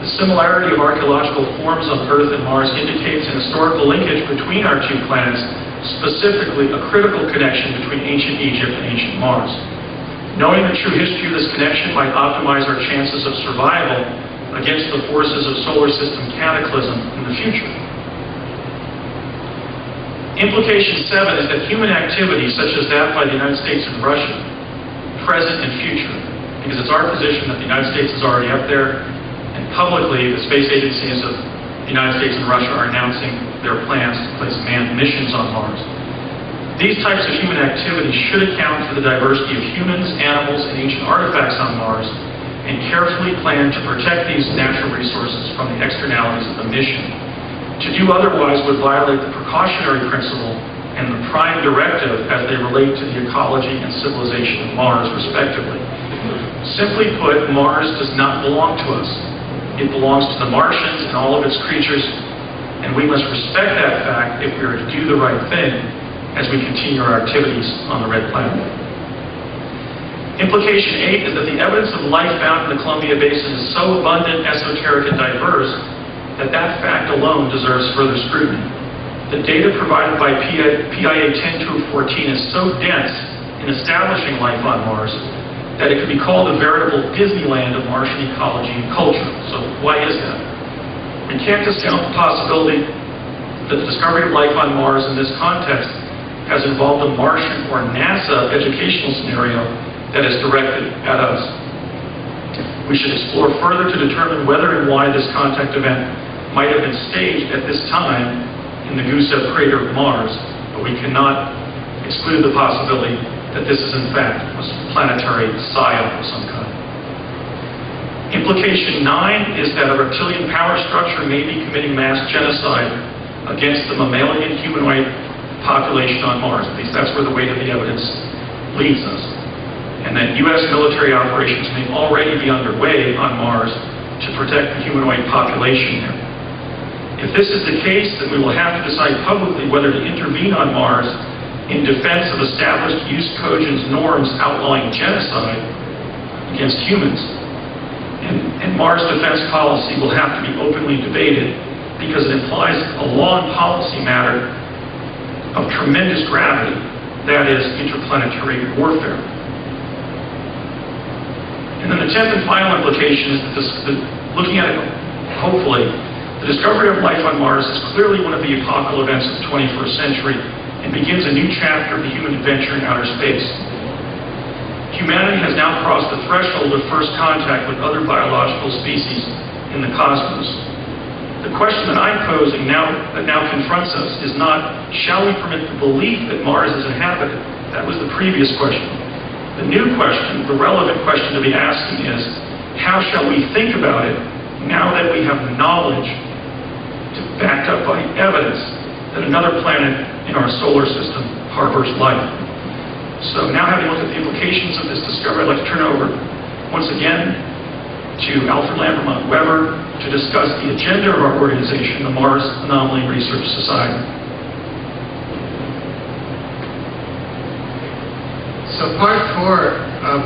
[SPEAKER 2] The similarity of archaeological forms on Earth and Mars indicates an historical linkage between our two planets, specifically a critical connection between ancient Egypt and ancient Mars. Knowing the true history of this connection might optimize our chances of survival against the forces of solar system cataclysm in the future. Implication 7 is that human activity, such as that by the United States and Russia, present and future, because it's our position that the United States is already up there, and publicly the space agencies of the United States and Russia are announcing their plans to place manned missions on Mars. These types of human activity should account for the diversity of humans, animals, and ancient artifacts on Mars, and carefully plan to protect these natural resources from the externalities of the mission. To do otherwise would violate the precautionary principle and the prime directive as they relate to the ecology and civilization of Mars, respectively. Simply put, Mars does not belong to us. It belongs to the Martians and all of its creatures, and we must respect that fact if we are to do the right thing as we continue our activities on the Red Planet. Implication 8 is that the evidence of life found in the Columbia Basin is so abundant, esoteric, and diverse that that fact alone deserves further scrutiny. The data provided by PIA 10214 is so dense in establishing life on Mars that it could be called a veritable Disneyland of Martian ecology and culture. So why is that? We can't discount the possibility that the discovery of life on Mars in this context has involved a Martian or NASA educational scenario that is directed at us. We should explore further to determine whether and why this contact event might have been staged at this time in the Gusev crater of Mars, but we cannot exclude the possibility that this is in fact a planetary psyop of some kind. Implication 9 is that a reptilian power structure may be committing mass genocide against the mammalian humanoid population on Mars. At least that's where the weight of the evidence leads us. And that U.S. military operations may already be underway on Mars to protect the humanoid population there. If this is the case, then we will have to decide publicly whether to intervene on Mars in defense of established jus cogens norms outlawing genocide against humans. And Mars defense policy will have to be openly debated because it implies a law and policy matter of tremendous gravity, that is, interplanetary warfare. And then the 10th and final implication is that looking at it, hopefully, the discovery of life on Mars is clearly one of the epochal events of the 21st century and begins a new chapter of the human adventure in outer space. Humanity has now crossed the threshold of first contact with other biological species in the cosmos. The question that I'm posing that now confronts us is not, shall we permit the belief that Mars is inhabited? That was the previous question. The new question, the relevant question to be asking is, how shall we think about it now that we have knowledge backed up by evidence that another planet in our solar system harbors life? So now, having looked at the implications of this discovery, I'd like to turn over once again to Alfred Lambermont Weber to discuss the agenda of our organization, the Mars Anomaly Research Society.
[SPEAKER 4] So part 4 of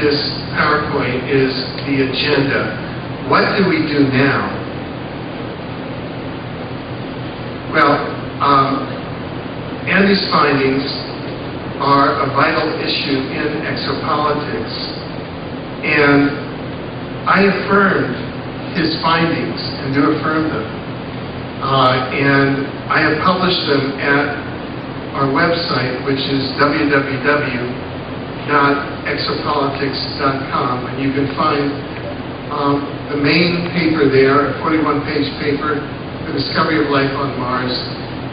[SPEAKER 4] this PowerPoint is the agenda. What do we do now? Well, Andy's findings are a vital issue in exopolitics, and I affirmed his findings and do affirm them. And I have published them at our website, which is www.exopolitics.com, and you can find the main paper there, a 41-page paper, The Discovery of Life on Mars,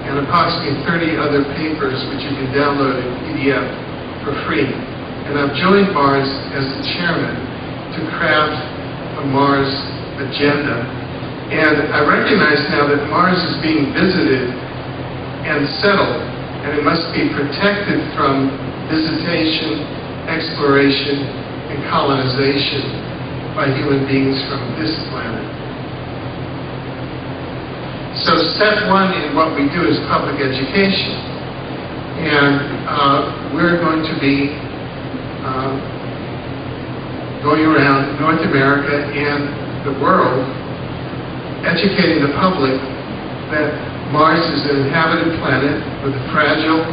[SPEAKER 4] and approximately 30 other papers which you can download in PDF for free. And I've joined Mars as the chairman to craft a Mars agenda. And I recognize now that Mars is being visited and settled, and it must be protected from visitation, exploration, and colonization by human beings from this planet. So step 1 in what we do is public education. And we're going to be going around North America and the world educating the public that Mars is an inhabited planet with a fragile,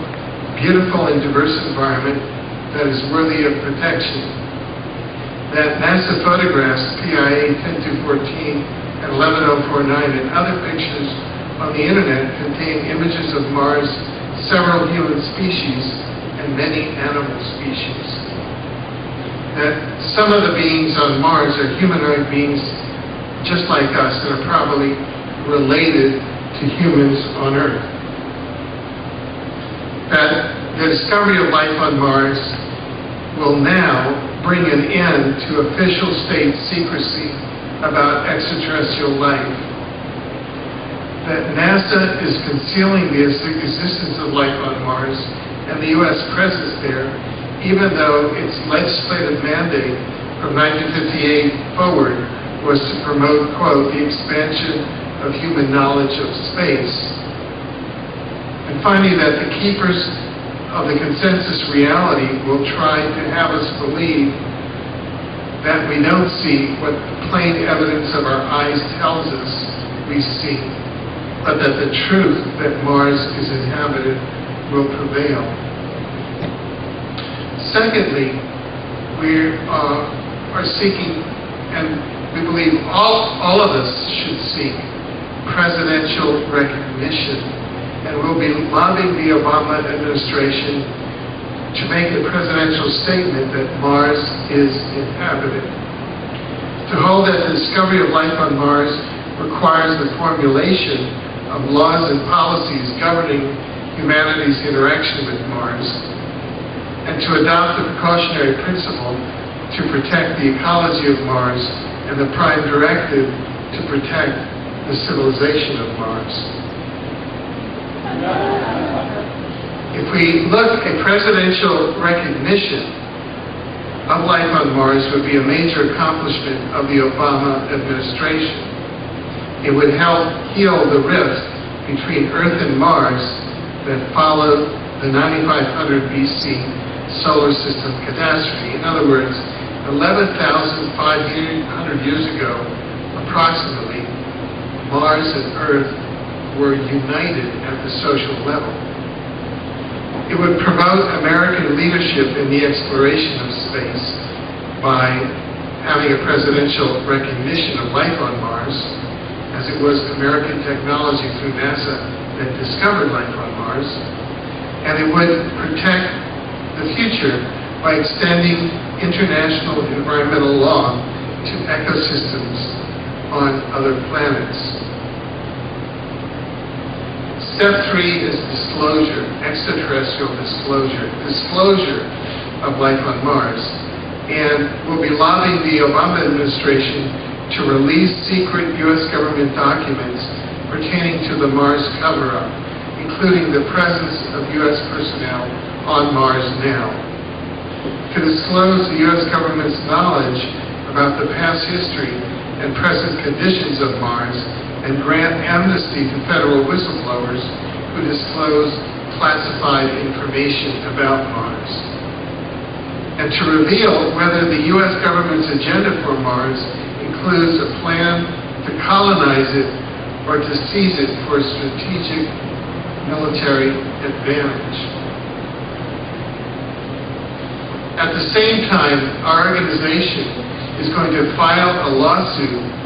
[SPEAKER 4] beautiful, and diverse environment that is worthy of protection. that NASA photographs PIA 10214 and 11049 and other pictures on the internet contain images of Mars, several human species, and many animal species. That some of the beings on Mars are humanoid beings just like us and are probably related to humans on Earth. That the discovery of life on Mars will now bring an end to official state secrecy about extraterrestrial life. That NASA is concealing the existence of life on Mars and the U.S. presence there, even though its legislative mandate from 1958 forward was to promote, quote, the expansion of human knowledge of space. And finally, that the keepers of the consensus reality will try to have us believe that we don't see what the plain evidence of our eyes tells us we see, but that the truth that Mars is inhabited will prevail. Secondly, we are seeking, and we believe all of us should seek, presidential recognition, and we'll be lobbying the Obama administration to make the presidential statement that Mars is inhabited. To hold that the discovery of life on Mars requires the formulation of laws and policies governing humanity's interaction with Mars, and to adopt the precautionary principle to protect the ecology of Mars and the prime directive to protect the civilization of Mars. If we look at presidential recognition of life on Mars would be a major accomplishment of the Obama administration. It would help heal the rift between Earth and Mars that followed the 9500 BC solar system catastrophe. In other words, 11,500 years ago, approximately, Mars and Earth were united at the social level. It would promote American leadership in the exploration of space by having a presidential recognition of life on Mars, as it was American technology through NASA that discovered life on Mars, and it would protect the future by extending international environmental law to ecosystems on other planets. Step 3 is disclosure, extraterrestrial disclosure of life on Mars. And we'll be lobbying the Obama administration to release secret U.S. government documents pertaining to the Mars cover-up, including the presence of U.S. personnel on Mars now. To disclose the U.S. government's knowledge about the past history and present conditions of Mars, and grant amnesty to federal whistleblowers who disclose classified information about Mars. And to reveal whether the U.S. government's agenda for Mars includes a plan to colonize it or to seize it for strategic military advantage. At the same time, our organization is going to file a lawsuit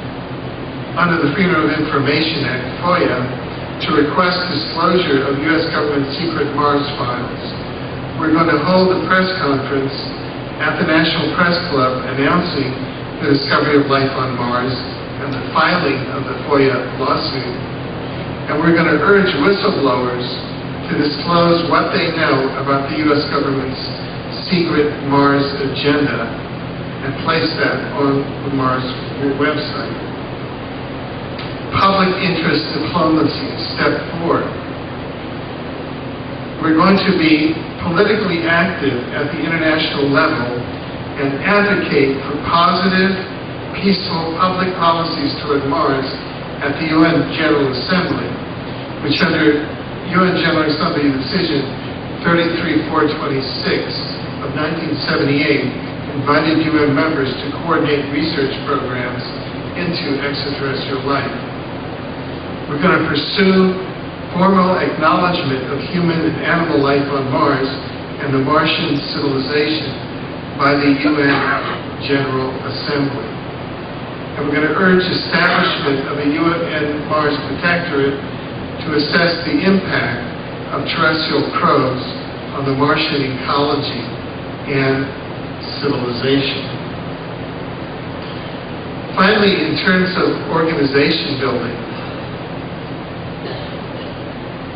[SPEAKER 4] under the Freedom of Information Act, FOIA, to request disclosure of U.S. government secret Mars files. We're going to hold a press conference at the National Press Club announcing the discovery of life on Mars and the filing of the FOIA lawsuit. And we're going to urge whistleblowers to disclose what they know about the U.S. government's secret Mars agenda and place that on the Mars website. Public interest diplomacy, step 4. We're going to be politically active at the international level and advocate for positive, peaceful public policies toward Mars at the UN General Assembly, which under UN General Assembly Decision 33426 of 1978 invited UN members to coordinate research programs into extraterrestrial life. We're going to pursue formal acknowledgement of human and animal life on Mars and the Martian civilization by the UN General Assembly. And we're going to urge establishment of a UN Mars Protectorate to assess the impact of terrestrial probes on the Martian ecology and civilization. Finally, in terms of organization building,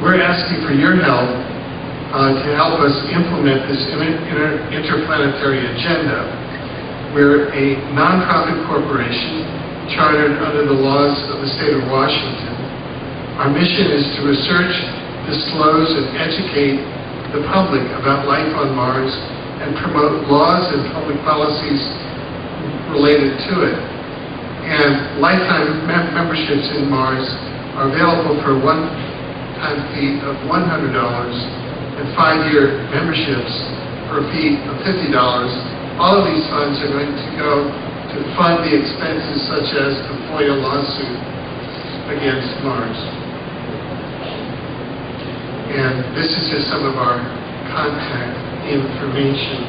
[SPEAKER 4] we're asking for your help to help us implement this interplanetary agenda. We're a nonprofit corporation chartered under the laws of the state of Washington. Our mission is to research, disclose, and educate the public about life on Mars and promote laws and public policies related to it. And lifetime memberships in Mars are available for one-time fee of $100 and 5-year memberships for a fee of $50. All of these funds are going to go to fund the expenses such as the FOIA lawsuit against Mars. And this is just some of our contact information.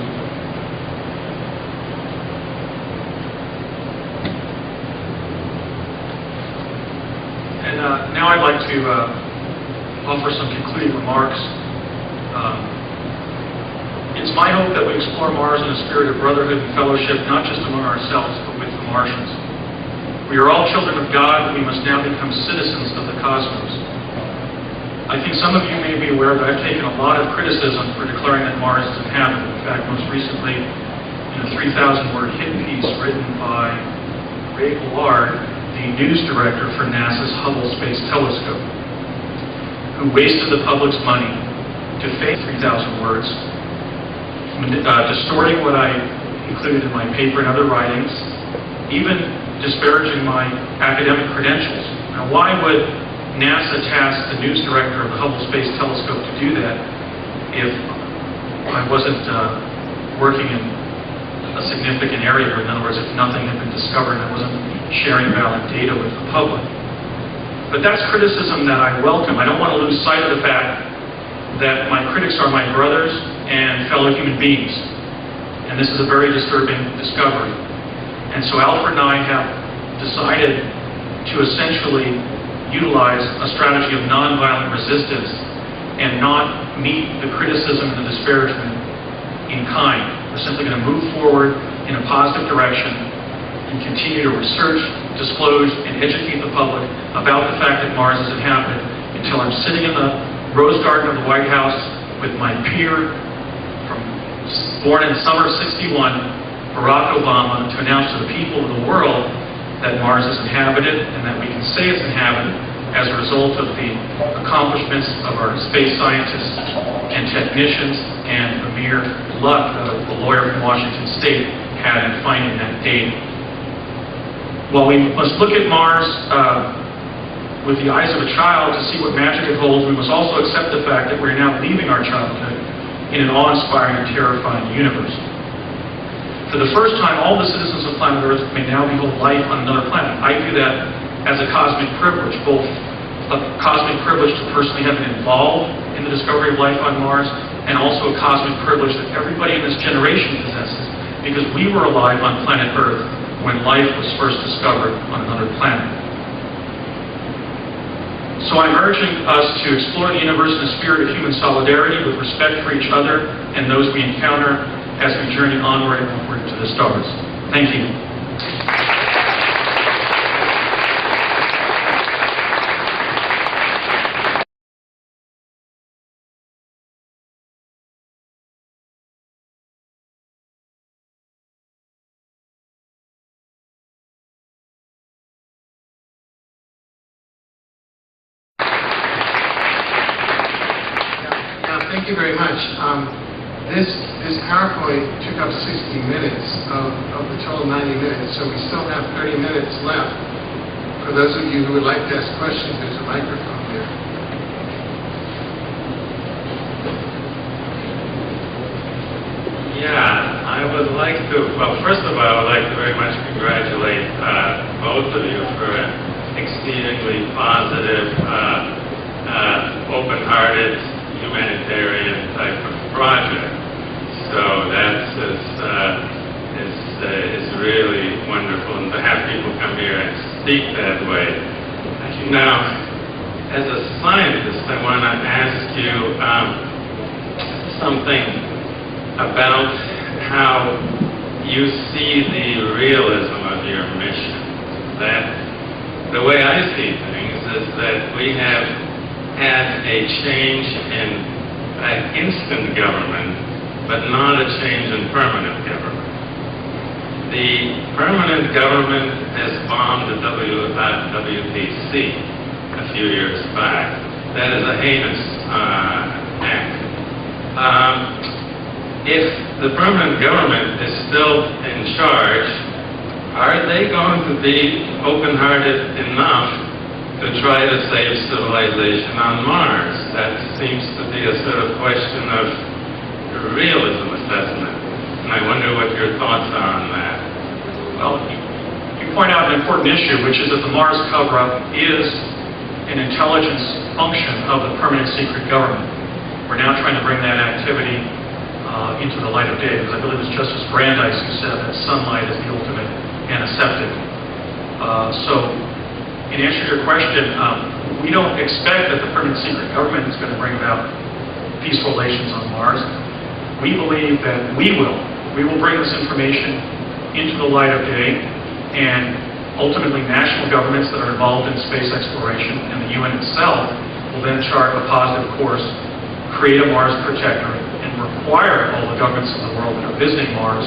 [SPEAKER 2] And now I'd like to offer some concluding remarks. It's my hope that we explore Mars in a spirit of brotherhood and fellowship, not just among ourselves, but with the Martians. We are all children of God, and we must now become citizens of the cosmos. I think some of you may be aware that I've taken a lot of criticism for declaring that Mars is inhabited. In fact, most recently, in a 3,000-word hit piece written by Ray Ballard, the news director for NASA's Hubble Space Telescope, who wasted the public's money to fake 3,000 words, distorting what I included in my paper and other writings, even disparaging my academic credentials. Now, why would NASA tasked the news director of the Hubble Space Telescope to do that if I wasn't working in a significant area, or in other words, if nothing had been discovered and I wasn't sharing valid data with the public. But that's criticism that I welcome. I don't want to lose sight of the fact that my critics are my brothers and fellow human beings. And this is a very disturbing discovery. And so Alfred and I have decided to essentially utilize a strategy of nonviolent resistance and not meet the criticism and the disparagement in kind. We're simply going to move forward in a positive direction and continue to research, disclose, and educate the public about the fact that Mars is inhabited until I'm sitting in the Rose Garden of the White House with my peer, born in summer of '61, Barack Obama, to announce to the people of the world that Mars is inhabited and that we can say it's inhabited as a result of the accomplishments of our space scientists and technicians and the mere luck that the lawyer from Washington State had in finding that date. While we must look at Mars with the eyes of a child to see what magic it holds, we must also accept the fact that we're now leaving our childhood in an awe-inspiring and terrifying universe. For the first time, all the citizens of planet Earth may now behold life on another planet. I view that as a cosmic privilege, both a cosmic privilege to personally have been involved in the discovery of life on Mars, and also a cosmic privilege that everybody in this generation possesses, because we were alive on planet Earth when life was first discovered on another planet. So I'm urging us to explore the universe in a spirit of human solidarity with respect for each other and those we encounter as we journey onward and upward to the stars. Thank you.
[SPEAKER 4] Thank you very much. This PowerPoint took up 60 minutes of the total 90 minutes, so we still have 30 minutes left. For those of you who would like to ask questions, there's a microphone there.
[SPEAKER 5] Yeah, I would like to, well, first of all, I would like to very much congratulate both of you for an exceedingly positive, open-hearted, humanitarian type of project. So that's as is really wonderful, and to have people come here and speak that way. Now, as a scientist, I want to ask you something about how you see the realism of your mission. That the way I see things is that we have had a change in instant government, but not a change in permanent government. The permanent government has bombed the WPC a few years back. That is a heinous act. If the permanent government is still in charge, are they going to be open-hearted enough to try to save civilization on Mars? That seems to be a sort of question of realism assessment. And I wonder what your thoughts are on that.
[SPEAKER 2] Well, you point out an important issue, which is that the Mars cover-up is an intelligence function of the permanent secret government. We're now trying to bring that activity into the light of day, because I believe it's Justice Brandeis who said that sunlight is the ultimate antiseptic. So, in answer to your question, we don't expect that the permanent secret government is going to bring about peaceful relations on Mars. We believe that we will bring this information into the light of day, and ultimately national governments that are involved in space exploration and the UN itself will then chart a positive course, create a Mars protectorate, and require all the governments in the world that are visiting Mars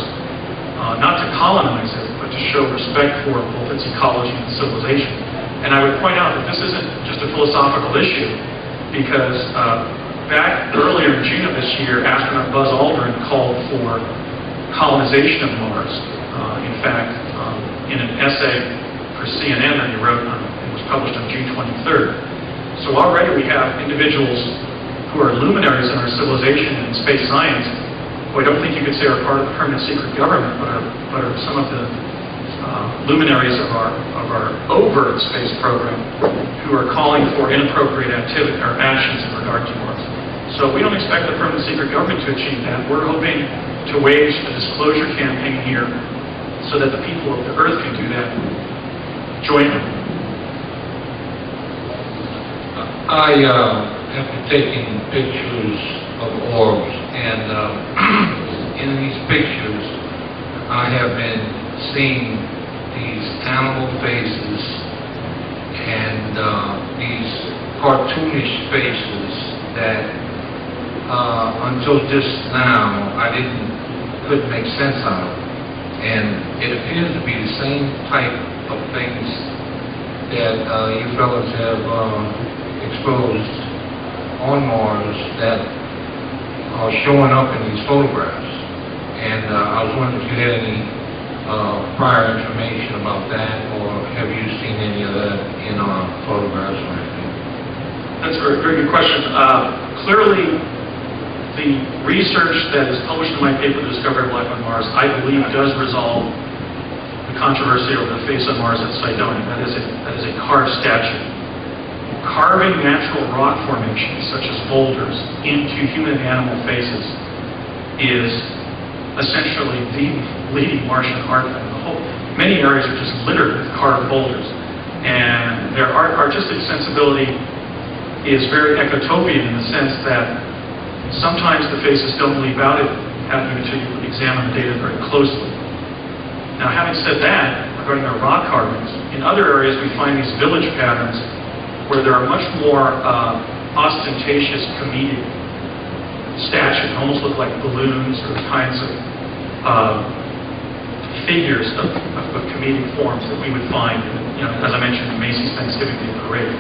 [SPEAKER 2] not to colonize it, but to show respect for both its ecology and civilization. And I would point out that this isn't just a philosophical issue, because back earlier in June of this year, astronaut Buzz Aldrin called for colonization of Mars. In fact, in an essay for CNN that he wrote, it was published on June 23rd. So already we have individuals who are luminaries in our civilization and space science, who I don't think you could say are part of the permanent secret government, but are some of the luminaries of our overt space program, who are calling for inappropriate activity or actions in regard to Mars. So we don't expect the permanent secret government to achieve that. We're hoping to wage a disclosure campaign here so that the people of the Earth can do that jointly.
[SPEAKER 6] I have been taking pictures of orbs, and in these pictures I have been seeing these animal faces and these cartoonish faces that until just now I couldn't make sense out of. And it appears to be the same type of things that you fellas have exposed on Mars that are showing up in these photographs. And I was wondering if you had any prior information about that, or have you seen any of that in our photographs or anything?
[SPEAKER 2] That's a very, very good question. Clearly, the research that is published in my paper, The Discovery of Life on Mars, I believe does resolve the controversy over the face of Mars at Cydonia. That is a carved statue. Carving natural rock formations, such as boulders, into human and animal faces is essentially the leading Martian art form. Many areas are just littered with carved boulders. And their artistic sensibility is very ecotopian in the sense that sometimes the faces don't leap out at you until you examine the data very closely. Now, having said that, regarding our rock carvings, in other areas we find these village patterns where there are much more ostentatious comedic statues, almost look like balloons or kinds of figures of comedic forms that we would find, as I mentioned, in Macy's Thanksgiving Day Parade.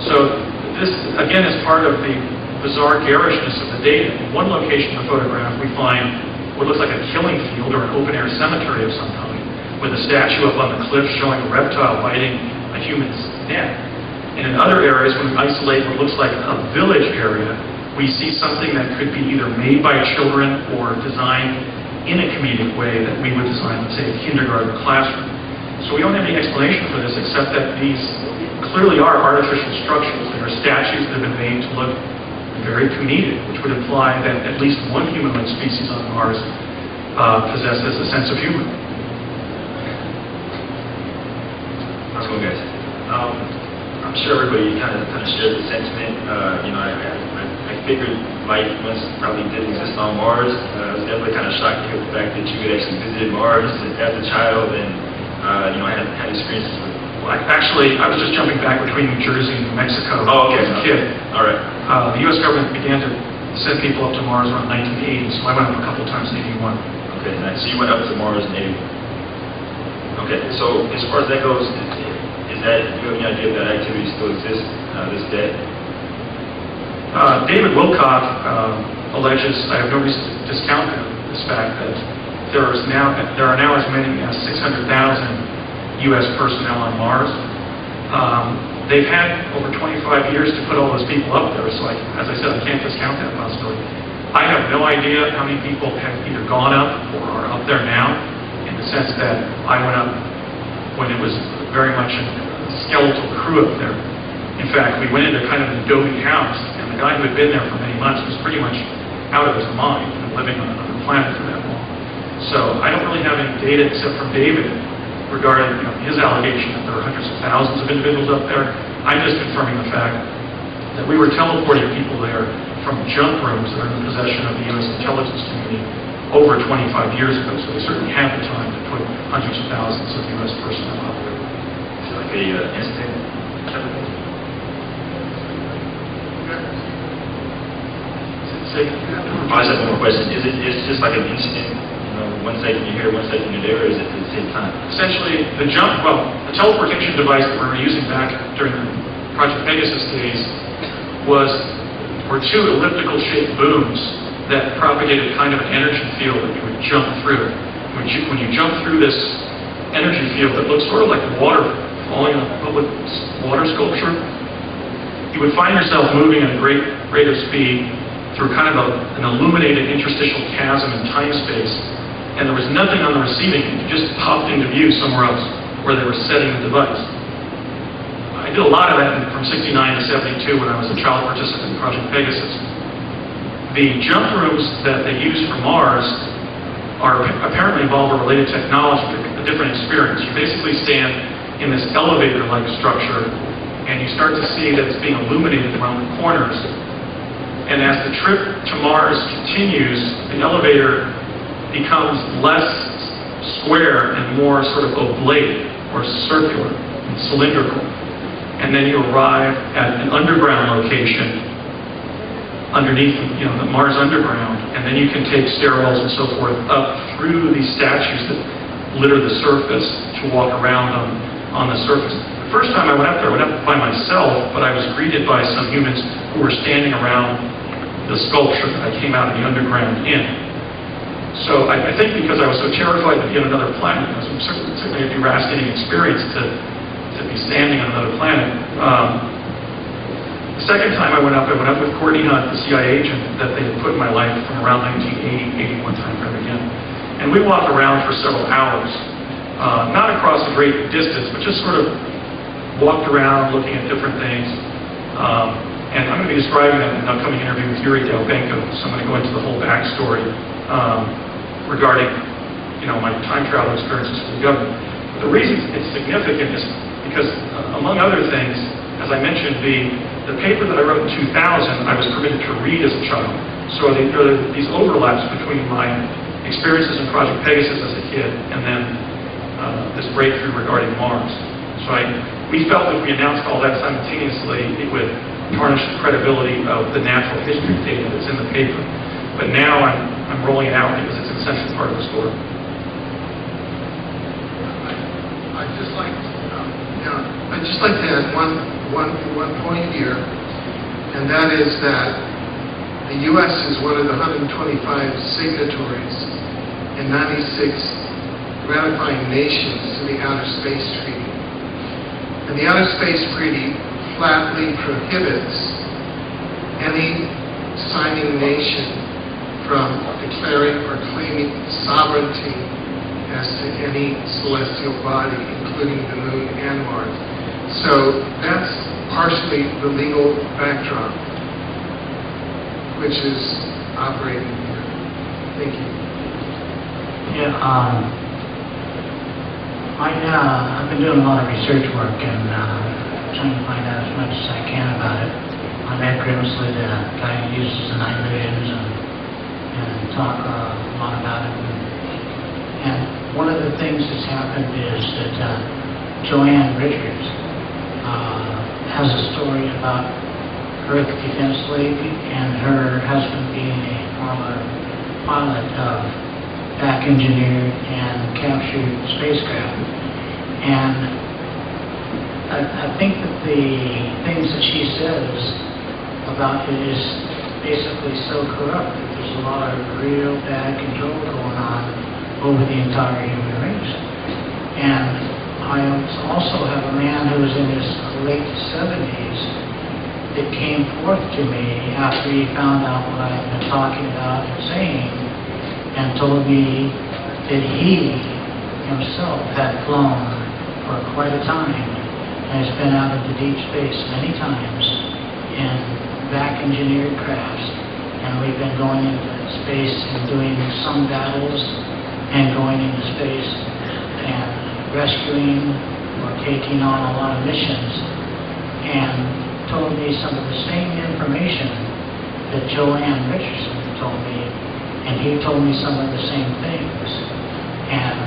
[SPEAKER 2] So this, again, is part of the bizarre garishness of the data. In one location in the photograph, we find what looks like a killing field or an open-air cemetery of some kind, with a statue up on the cliff showing a reptile biting a human's neck. And in other areas, when we isolate what looks like a village area, we see something that could be either made by children or designed in a comedic way that we would design, let's say, a kindergarten classroom. So we don't have any explanation for this except that these clearly are artificial structures. They are statues that have been made to look very comedic, which would imply that at least one humanoid species on Mars possesses a sense of humor.
[SPEAKER 7] How's it going, guys? I'm sure everybody kind of shares the sentiment. I figured life must probably did exist on Mars. I was definitely kind of shocked to hear the fact that you had actually visited Mars as a child, and had experiences with.
[SPEAKER 2] Well, I was just jumping back between New Jersey and New Mexico
[SPEAKER 7] Oh, okay.
[SPEAKER 2] as a kid.
[SPEAKER 7] All right.
[SPEAKER 2] The U.S. government began to send people up to Mars around 1980, so I went up a couple times in 81.
[SPEAKER 7] Okay, nice. So you went up to Mars in 80. Okay, so as far as that goes, do you have any idea if that activity still exists this day?
[SPEAKER 2] David Wilcock alleges, I have no reason to discount this fact, that there are now as many as 600,000 U.S. personnel on Mars. They've had over 25 years to put all those people up there, so as I said, I can't discount that possibility. I have no idea how many people have either gone up or are up there now, in the sense that I went up when it was very much a skeletal crew up there. In fact, we went into kind of an adobe house, and the guy who had been there for many months was pretty much out of his mind and living on another planet for that long. So I don't really have any data except from David regarding his allegation that there are hundreds of thousands of individuals up there. I'm just confirming the fact that we were teleporting people there from junk rooms that are in the possession of the U.S. intelligence community over 25 years ago, so we certainly have the time to put hundreds of thousands of U.S. personnel up there.
[SPEAKER 7] Is it like a instant type of thing? I just have one more question. Is it just like an instant? One second you're here, one second you're there, or is it at the same time?
[SPEAKER 2] Essentially, the teleportation device that we were using back during the Project Pegasus days were two elliptical-shaped booms that propagated kind of an energy field that you would jump through. When you jump through this energy field that looks sort of like water falling on a public water sculpture, you would find yourself moving at a great rate of speed through kind of an illuminated interstitial chasm in time-space, and there was nothing on the receiving end. You just popped into view somewhere else where they were setting the device. I did a lot of that from 69 to 72 when I was a child participant in Project Pegasus. The jump rooms that they use for Mars apparently involve a related technology, a different experience. You basically stand in this elevator-like structure, and you start to see that it's being illuminated around the corners. And as the trip to Mars continues, the elevator becomes less square and more sort of oblate or circular and cylindrical. And then you arrive at an underground location underneath the Mars underground, and then you can take stairwells and so forth up through these statues that litter the surface to walk around on the surface. The first time I went up there, I went up by myself, but I was greeted by some humans who were standing around the sculpture that I came out of the underground in. So I think because I was so terrified to be on another planet, it was certainly a derascating experience to be standing on another planet. The second time I went up with Courtney Hunt, the CIA agent that they had put in my life from around 1980, 81 time frame again. And we walked around for several hours, not across a great distance, but just sort of walked around looking at different things. And I'm going to be describing that in an upcoming interview with Yuri Delbenko, so I'm going to go into the whole backstory regarding my time travel experiences with the government. But the reason it's significant is because, among other things, as I mentioned, the paper that I wrote in 2000, I was permitted to read as a child. So there are these overlaps between my experiences in Project Pegasus as a kid and then this breakthrough regarding Mars. So we felt if we announced all that simultaneously, it would tarnish the credibility of the natural history data that's in the paper. But now I'm rolling it out because it's an essential part of the story.
[SPEAKER 4] I'd just like to add one point here, and that is that the U.S. is one of the 125 signatories and 96 ratifying nations to the Outer Space Treaty. And the Outer Space Treaty flatly prohibits any signing nation from declaring or claiming sovereignty as to any celestial body, including the Moon and Mars. So that's partially the legal backdrop which is operating here. Thank you.
[SPEAKER 8] Yeah, I've been doing a lot of research work and trying to find out as much as I can about it. I met Grimsley, the guy who uses the night visions, and talk a lot about it. And one of the things that's happened is that Joanne Richards has a story about her Defense League and her husband being a former pilot of back engineered and captured spacecraft. And I think that the things that she says about it is basically so corrupt that there's a lot of real bad control going on over the entire human race. And I also have a man who was in his late 70s that came forth to me after he found out what I had been talking about and saying, and told me that he himself had flown for quite a time and has been out into deep space many times in back engineered crafts, and we've been going into space and doing some battles and going into space and rescuing or taking on a lot of missions, and told me some of the same information that Joanne Richardson told me, and he told me some of the same things. And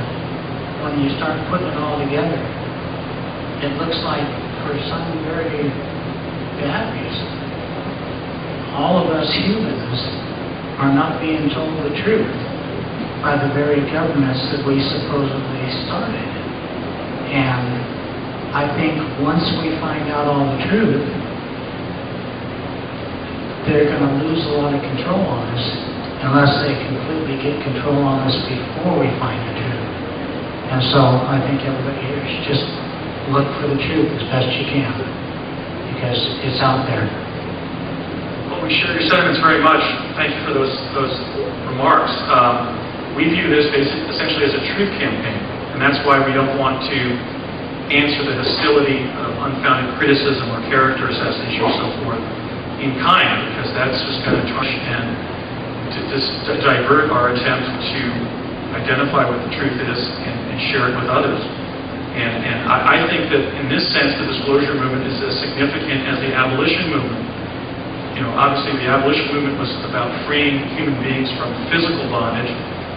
[SPEAKER 8] when you start putting it all together, it looks like for some very bad reason, all of us humans are not being told the truth by the very governments that we supposedly started. And I think once we find out all the truth, they're going to lose a lot of control on us unless they completely get control on us before we find the truth. And so I think everybody here should just look for the truth as best you can, because it's out there.
[SPEAKER 2] Well, we share your sentiments very much. Thank you for those remarks. We view this essentially as a truth campaign, and that's why we don't want to answer the hostility of unfounded criticism or character assassination or so forth in kind, because that's just going to try and to divert our attempt to identify what the truth is and share it with others. And I think that in this sense, the disclosure movement is as significant as the abolition movement. You know, obviously the abolition movement was about freeing human beings from physical bondage,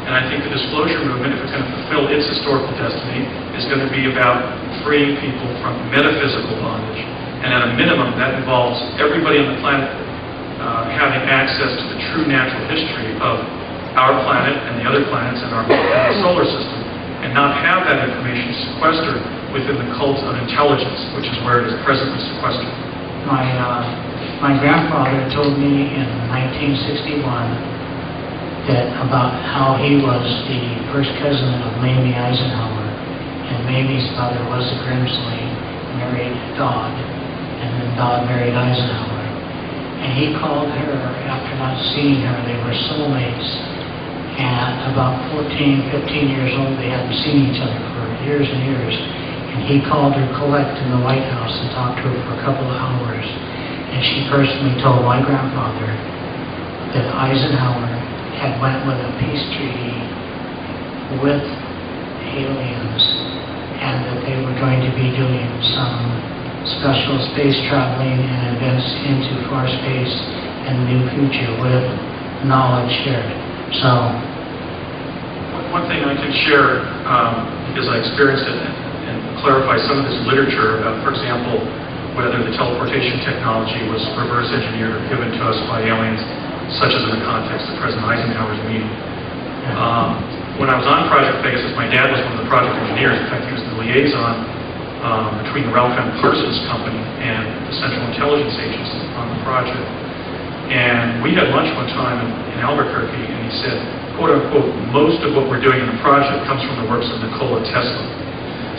[SPEAKER 2] and I think the disclosure movement, if it's going to fulfill its historical destiny, is going to be about freeing people from metaphysical bondage. And at a minimum, that involves everybody on the planet having access to the true natural history of our planet and the other planets in our solar system, and not have that information sequestered within the cult of intelligence, which is where it is presently sequestered.
[SPEAKER 8] My grandfather told me in 1961 that about how he was the first cousin of Mamie Eisenhower, and Mamie's father was a Grimsley, married Dodd, and then Dodd married Eisenhower. And he called her after not seeing her. They were soulmates. And about 14, 15 years old, they hadn't seen each other for years and years. And he called her Colette in the White House and talked to her for a couple of hours. And she personally told my grandfather that Eisenhower had went with a peace treaty with aliens, and that they were going to be doing some special space traveling and events into far space and the new future with knowledge shared. So,
[SPEAKER 2] one thing I can share, because I experienced it, and clarify some of this literature about, for example, whether the teleportation technology was reverse engineered or given to us by aliens, such as in the context of President Eisenhower's meeting. When I was on Project Pegasus, my dad was one of the project engineers. In fact, he was the liaison between the Ralph M. Parsons Company and the Central Intelligence Agency on the project. And we had lunch one time in Albuquerque, and he said, quote unquote, most of what we're doing in the project comes from the works of Nikola Tesla.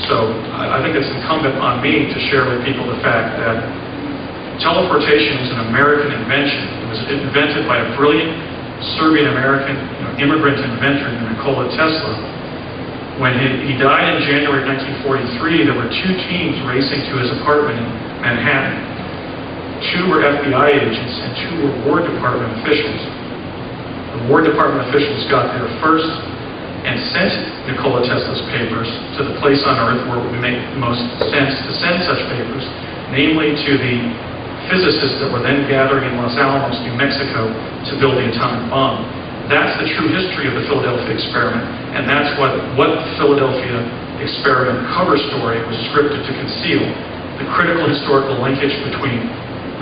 [SPEAKER 2] So I think it's incumbent on me to share with people the fact that teleportation is an American invention. It was invented by a brilliant Serbian-American immigrant inventor, Nikola Tesla. When he died in January 1943, there were two teams racing to his apartment in Manhattan. Two were FBI agents and two were War Department officials. The War Department officials got there first. and sent Nikola Tesla's papers to the place on Earth where it would make the most sense to send such papers, namely to the physicists that were then gathering in Los Alamos, New Mexico, to build the atomic bomb. That's the true history of the Philadelphia experiment, and that's what the Philadelphia experiment cover story was scripted to conceal: the critical historical linkage between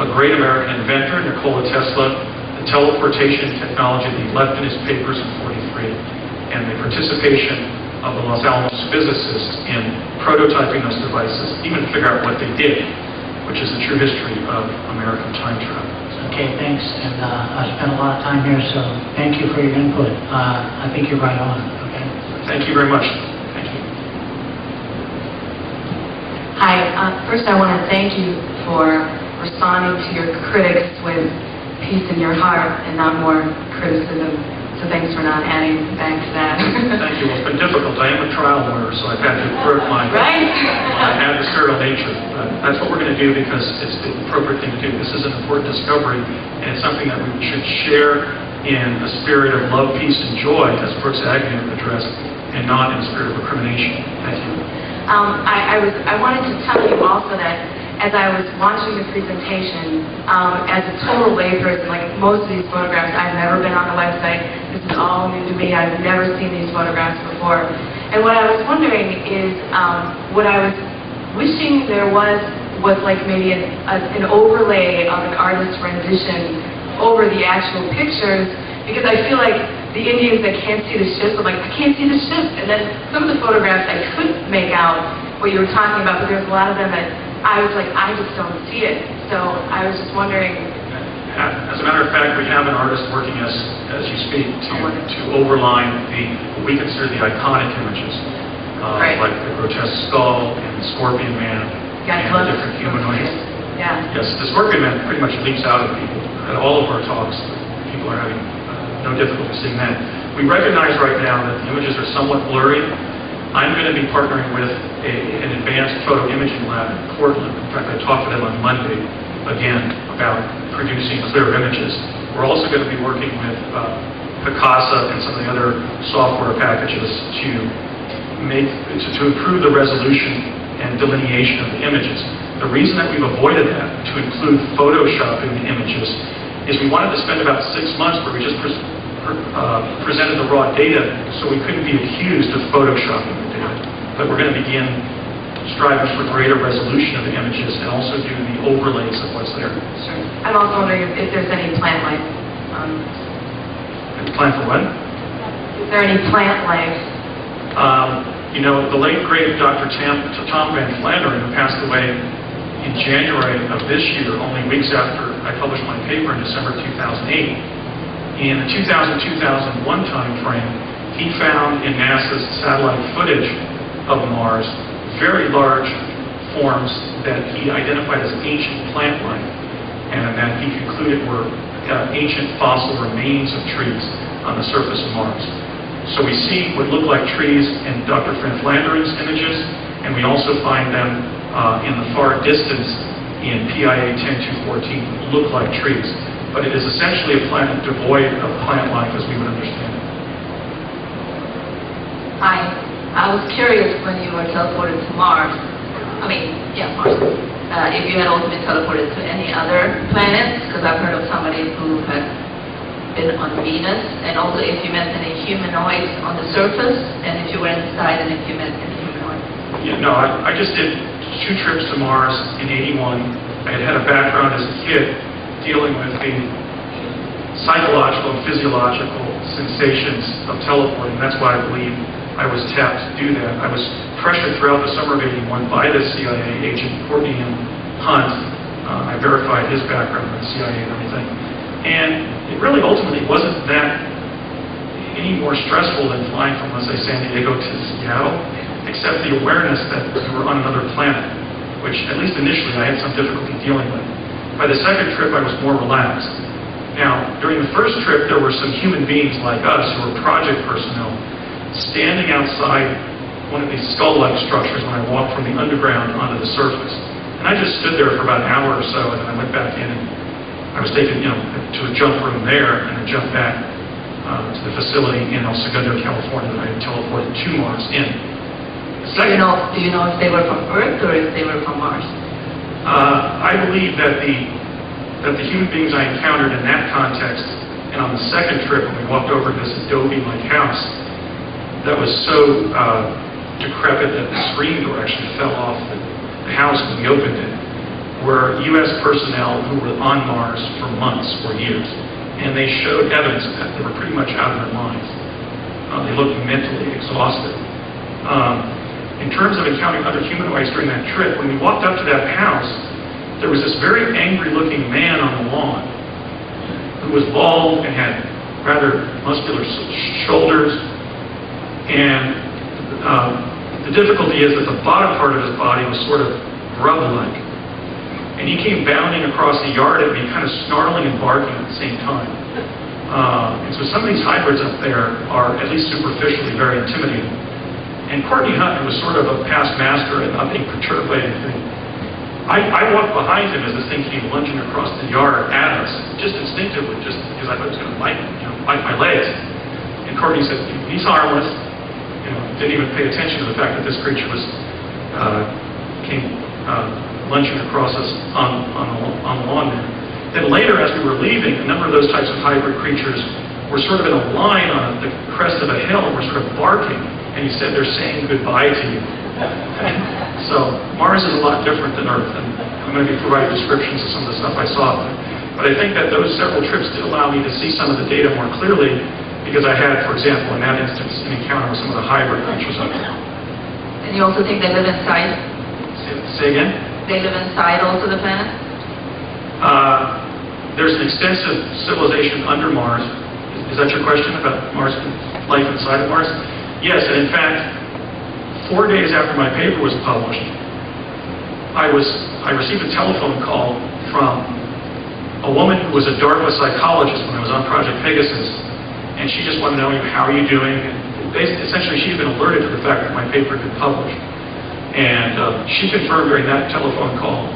[SPEAKER 2] a great American inventor, Nikola Tesla, the teleportation technology that he left in his papers in '43, and the participation of the Los Alamos physicists in prototyping those devices, even to figure out what they did, which is the true history of American time travel.
[SPEAKER 8] Okay, thanks. And I spent a lot of time here, so thank you for your input. I think you're right on, okay?
[SPEAKER 2] Thank you very much. Thank you.
[SPEAKER 9] Hi, first I want to thank you for responding to your critics with peace in your heart and not more criticism. So thanks for not adding back to that.
[SPEAKER 2] Thank you. Well, it's been difficult. I am a trial lawyer, so I've had to avert my adversarial nature. That's what we're going to do because it's the appropriate thing to do. This is an important discovery, and it's something that we should share in a spirit of love, peace, and joy, as Brooks Agnew addressed, and not in a spirit of recrimination. Thank you.
[SPEAKER 9] I wanted to tell you also that as I was watching the presentation, as a total layperson, like most of these photographs, I've never been on the website. This is all new to me. I've never seen these photographs before. And what I was wondering is, what I was wishing there was like maybe an overlay of an artist's rendition over the actual pictures, because I feel like the Indians that can't see the ships, I'm like, I can't see the ship. And then some of the photographs I could make out what you were talking about, but there's a lot of them that I was like, I just don't see it. So I was just wondering.
[SPEAKER 2] As a matter of fact, we have an artist working as you speak to overline what we consider the iconic images,
[SPEAKER 9] Right.
[SPEAKER 2] like the grotesque skull and the scorpion man and the different humanoids.
[SPEAKER 9] Yeah.
[SPEAKER 2] Yes, the scorpion man pretty much leaps out at people. At all of our talks, people are having no difficulty seeing that. We recognize right now that the images are somewhat blurry. I'm going to be partnering with an advanced photo imaging lab in Portland. In fact, I talked to them on Monday, again, about producing clear images. We're also going to be working with Picasa and some of the other software packages to improve the resolution and delineation of the images. The reason that we've avoided that, to include photoshopping the images, is we wanted to spend about 6 months where we just presented the raw data, so we couldn't be accused of photoshopping the data. But we're going to begin striving for greater resolution of the images and also do the overlays of what's there.
[SPEAKER 9] Sure. I'm also wondering if there's any plant life.
[SPEAKER 2] Plan for what?
[SPEAKER 9] Is there any plant life?
[SPEAKER 2] You know, the late great Dr. Tom Van Flanderen, who passed away in January of this year, only weeks after I published my paper in December 2008. In the 2000-2001 time frame, he found in NASA's satellite footage of Mars very large forms that he identified as ancient plant life, and that he concluded were ancient fossil remains of trees on the surface of Mars. So we see what look like trees in Dr. Van Flanderen's images, and we also find them in the far distance in PIA 10214 look like trees. But it is essentially a planet devoid of plant life as we would understand it.
[SPEAKER 10] I was curious when you were teleported to Mars. Mars. If you had also been teleported to any other planets, because I've heard of somebody who had been on Venus, and also if you met any humanoids on the surface, and if you were inside, and if you met any humanoids.
[SPEAKER 2] Yeah, no, I just did 2 trips to Mars in '81. I had a background as a kid dealing with the psychological and physiological sensations of teleporting. That's why I believe I was tapped to do that. I was pressured throughout the summer of '81 by the CIA agent Courtney M. Hunt. I verified his background with the CIA and everything. And it really ultimately wasn't that any more stressful than flying from, let's say, San Diego to Seattle, except the awareness that we were on another planet, which at least initially I had some difficulty dealing with. By the second trip, I was more relaxed. Now, during the first trip, there were some human beings like us who were project personnel standing outside one of these skull-like structures when I walked from the underground onto the surface. And I just stood there for about an hour or so, and then I went back in, and I was taken, to a jump room there, and then jumped back to the facility in El Segundo, California, that I had teleported to Mars in.
[SPEAKER 10] Do you know if they were from Earth or if they were from Mars?
[SPEAKER 2] I believe that the human beings I encountered in that context, and on the second trip when we walked over this adobe-like house that was so decrepit that the screen door actually fell off the house when we opened it, were U.S. personnel who were on Mars for months or years. And they showed evidence of that. They were pretty much out of their minds. They looked mentally exhausted. In terms of encountering other humanoids during that trip, when we walked up to that house, there was this very angry-looking man on the lawn who was bald and had rather muscular shoulders. And the difficulty is that the bottom part of his body was sort of grub-like. And he came bounding across the yard at me, kind of snarling and barking at the same time. And so some of these hybrids up there are, at least superficially, very intimidating. And Courtney Hunt, who was sort of a past master at not being perturbed by anything, I walked behind him as this thing came lunging across the yard at us, just instinctively, just because I thought it was going to bite my legs. And Courtney said, he's harmless. Didn't even pay attention to the fact that this creature came lunging across us on the lawn there. Then later, as we were leaving, a number of those types of hybrid creatures were sort of in a line on the crest of a hill and were sort of barking. And he said, they're saying goodbye to you. So Mars is a lot different than Earth, and I'm going to be providing descriptions of some of the stuff I saw. But I think that those several trips did allow me to see some of the data more clearly, because I had, for example, in that instance, an encounter with some of the hybrid creatures up there.
[SPEAKER 10] And you also think they live inside?
[SPEAKER 2] Say again?
[SPEAKER 10] They live inside also the planet?
[SPEAKER 2] There's an extensive civilization under Mars. Is that your question about Mars, life inside of Mars? Yes, and in fact, 4 days after my paper was published, I received a telephone call from a woman who was a DARPA psychologist when I was on Project Pegasus, and she just wanted to know, how are you doing? And essentially, she had been alerted to the fact that my paper had been published. And she confirmed during that telephone call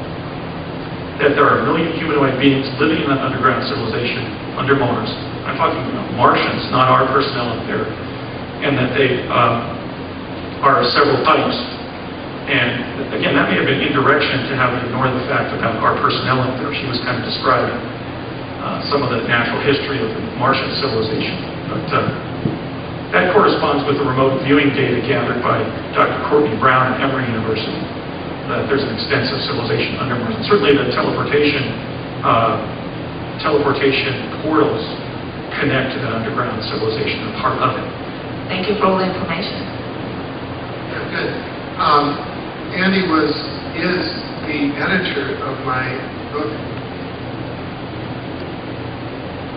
[SPEAKER 2] that there are 1 million humanoid beings living in that underground civilization under Mars. I'm talking about Martians, not our personnel up there. And that they are several types. And again, that may have been indirection to have me ignore the fact about our personnel up there. She was kind of describing some of the natural history of the Martian civilization. But that corresponds with the remote viewing data gathered by Dr. Courtney Brown at Emory University. That there's an extensive civilization under Mars. And certainly the teleportation portals connect to that underground civilization, a part of it.
[SPEAKER 10] Thank you for all the information.
[SPEAKER 4] Yeah, good. Andy is the editor of my book,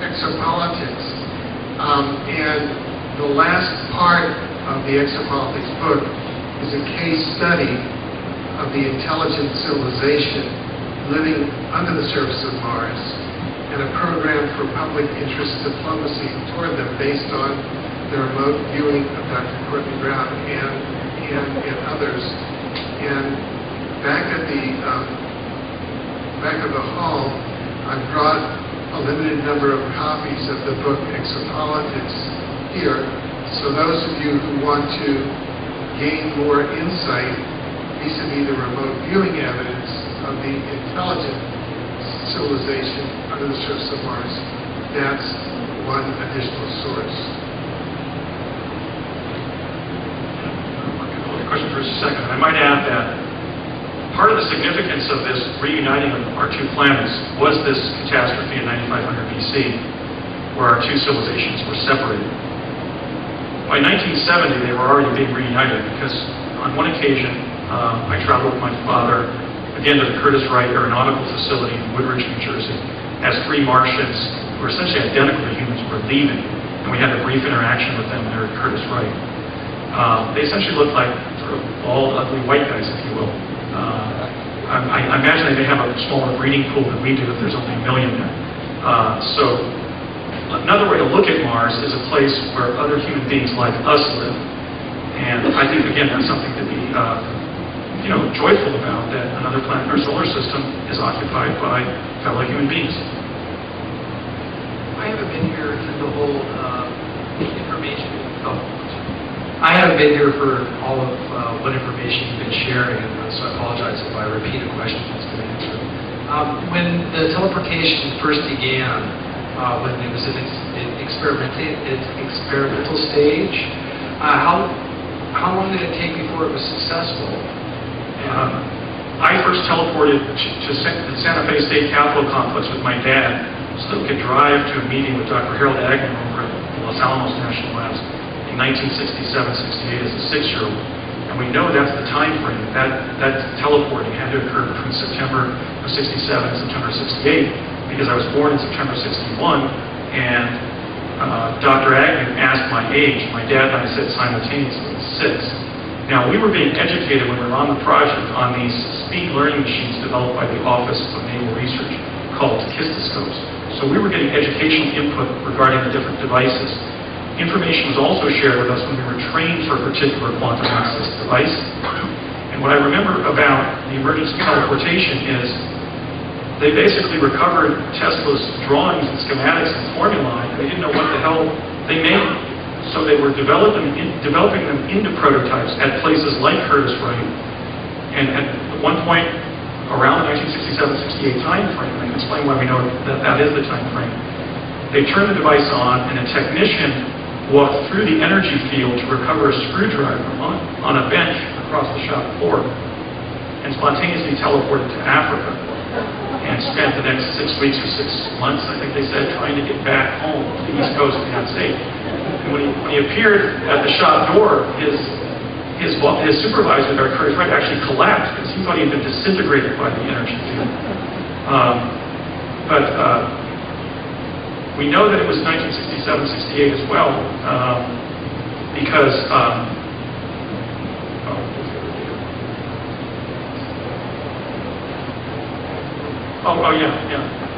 [SPEAKER 4] Exopolitics. And the last part of the Exopolitics book is a case study of the intelligent civilization living under the surface of Mars and a program for public interest diplomacy toward them based on the remote viewing of Dr. Courtney Brown and others. And back at the hall, I brought a limited number of copies of the book Exopolitics here. So those of you who want to gain more insight vis-a-vis the remote viewing evidence of the intelligent civilization under the surface of Mars, that's one additional source.
[SPEAKER 2] Question for a second. I might add that part of the significance of this reuniting of our two planets was this catastrophe in 9500 BC, where our two civilizations were separated. By 1970, they were already being reunited because on one occasion, I traveled with my father, again to the Curtiss Wright Aeronautical Facility in Woodridge, New Jersey, as 3 Martians who were essentially identical to humans were leaving, and we had a brief interaction with them there at Curtiss Wright. They essentially looked like sort of bald, ugly white guys, if you will. I imagine they may have a smaller breeding pool than we do if there's only 1 million there. So another way to look at Mars is a place where other human beings like us live. And I think, again, that's something to be joyful about, that another planet in our solar system is occupied by fellow human beings.
[SPEAKER 11] I haven't been here through the whole information. Oh, I haven't been here for all of what information you've been sharing, and so I apologize if I repeat a question that's been answered. When the teleportation first began, when it was in its experimental stage, how long did it take before it was successful?
[SPEAKER 2] I first teleported to the Santa Fe State Capitol Complex with my dad so that we could drive to a meeting with Dr. Harold Agnew over at the Los Alamos National Labs in 1967-68 as a 6-year-old. And we know that's the time frame. That teleporting had to occur between September of 67 and September of 68 because I was born in September 61, and Dr. Agnew asked my age. My dad and I said simultaneously, 6. Now, we were being educated when we were on the project on these speed learning machines developed by the Office of Naval Research called kistoscopes. So we were getting educational input regarding the different devices. Information was also shared with us when we were trained for a particular quantum access device. And what I remember about the emergence of teleportation is they basically recovered Tesla's drawings and schematics and formulae, and they didn't know what the hell they made. So they were developing them into prototypes at places like Curtiss-Wright. And at one point, around the 1967-68 time frame, and I can explain why we know that is the time frame, they turned the device on, and a technician walked through the energy field to recover a screwdriver on a bench across the shop floor, and spontaneously teleported to Africa, and spent the next 6 weeks or 6 months, I think they said, trying to get back home to the East Coast of the United States. And when he appeared at the shop door, his supervisor, Dr. Curtis-Wright, actually collapsed because he thought he had been disintegrated by the energy field. But we know that it was 1967-68 as well, because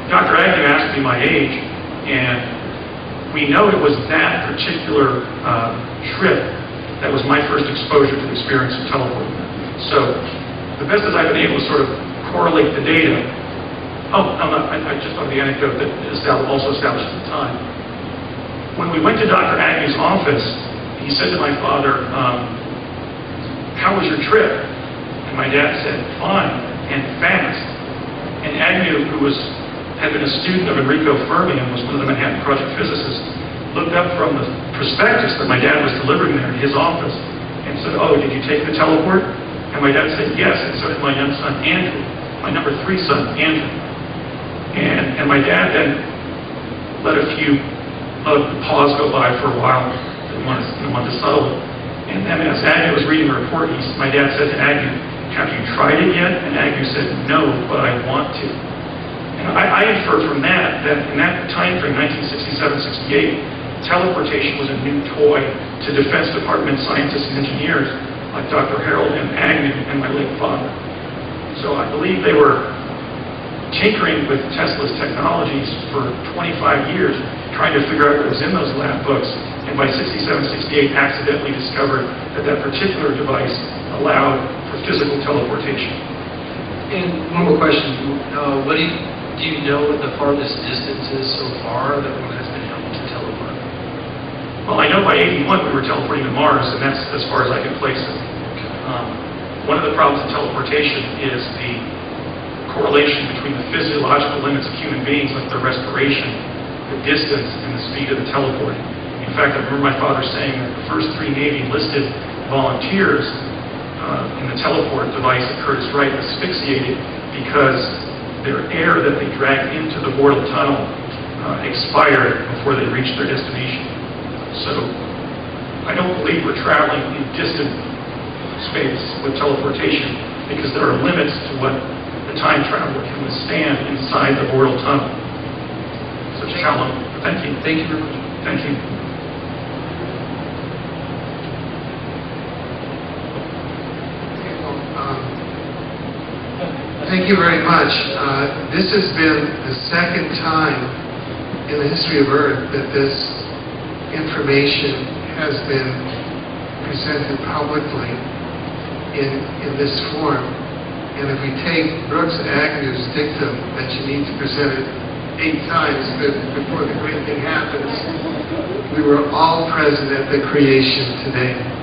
[SPEAKER 2] Dr. Agnew asked me my age, and we know it was that particular trip that was my first exposure to the experience of teleporting. So, the best as I've been able to sort of correlate the data. I just thought of the anecdote that is also established at the time. When we went to Dr. Agnew's office, he said to my father, "How was your trip?" And my dad said, "Fine and fast." And Agnew, who had been a student of Enrico Fermi and was one of the Manhattan Project physicists, looked up from the prospectus that my dad was delivering there in his office and said, "Oh, did you take the teleport?" And my dad said, "Yes," and so did my young son, Andrew, my number 3 son, Andrew. And my dad then let a pause go by for a while, didn't want to settle it. And then as Agnew was reading the report, my dad said to Agnew, "Have you tried it yet?" And Agnew said, "No, but I want to." And I infer from that in that time frame, 1967-68, teleportation was a new toy to Defense Department scientists and engineers like Dr. Harold and Agnew and my late father. So I believe they were tinkering with Tesla's technologies for 25 years, trying to figure out what was in those lab books, and by 67-68 accidentally discovered that particular device allowed for physical teleportation.
[SPEAKER 11] And one more question. Do you know what the farthest distance is so far that one has been able to teleport?
[SPEAKER 2] Well, I know by 81 we were teleporting to Mars, and that's as far as I can place it. One of the problems in teleportation is the correlation between the physiological limits of human beings, like their respiration, the distance, and the speed of the teleporting. In fact, I remember my father saying that the first 3 Navy enlisted volunteers in the teleport device at Curtiss-Wright asphyxiated because their air that they dragged into the Bortle tunnel expired before they reached their destination. So I don't believe we're traveling in distant space with teleportation because there are limits to what the time traveler can withstand inside the Bortle tunnel. So just how long? Thank you.
[SPEAKER 11] Thank you very much.
[SPEAKER 2] Thank you.
[SPEAKER 4] Thank you very much. This has been the second time in the history of Earth that this information has been presented publicly in this form. And if we take Brooks and Agnew's dictum that you need to present it 8 times, but before the great thing happens, we were all present at the creation today.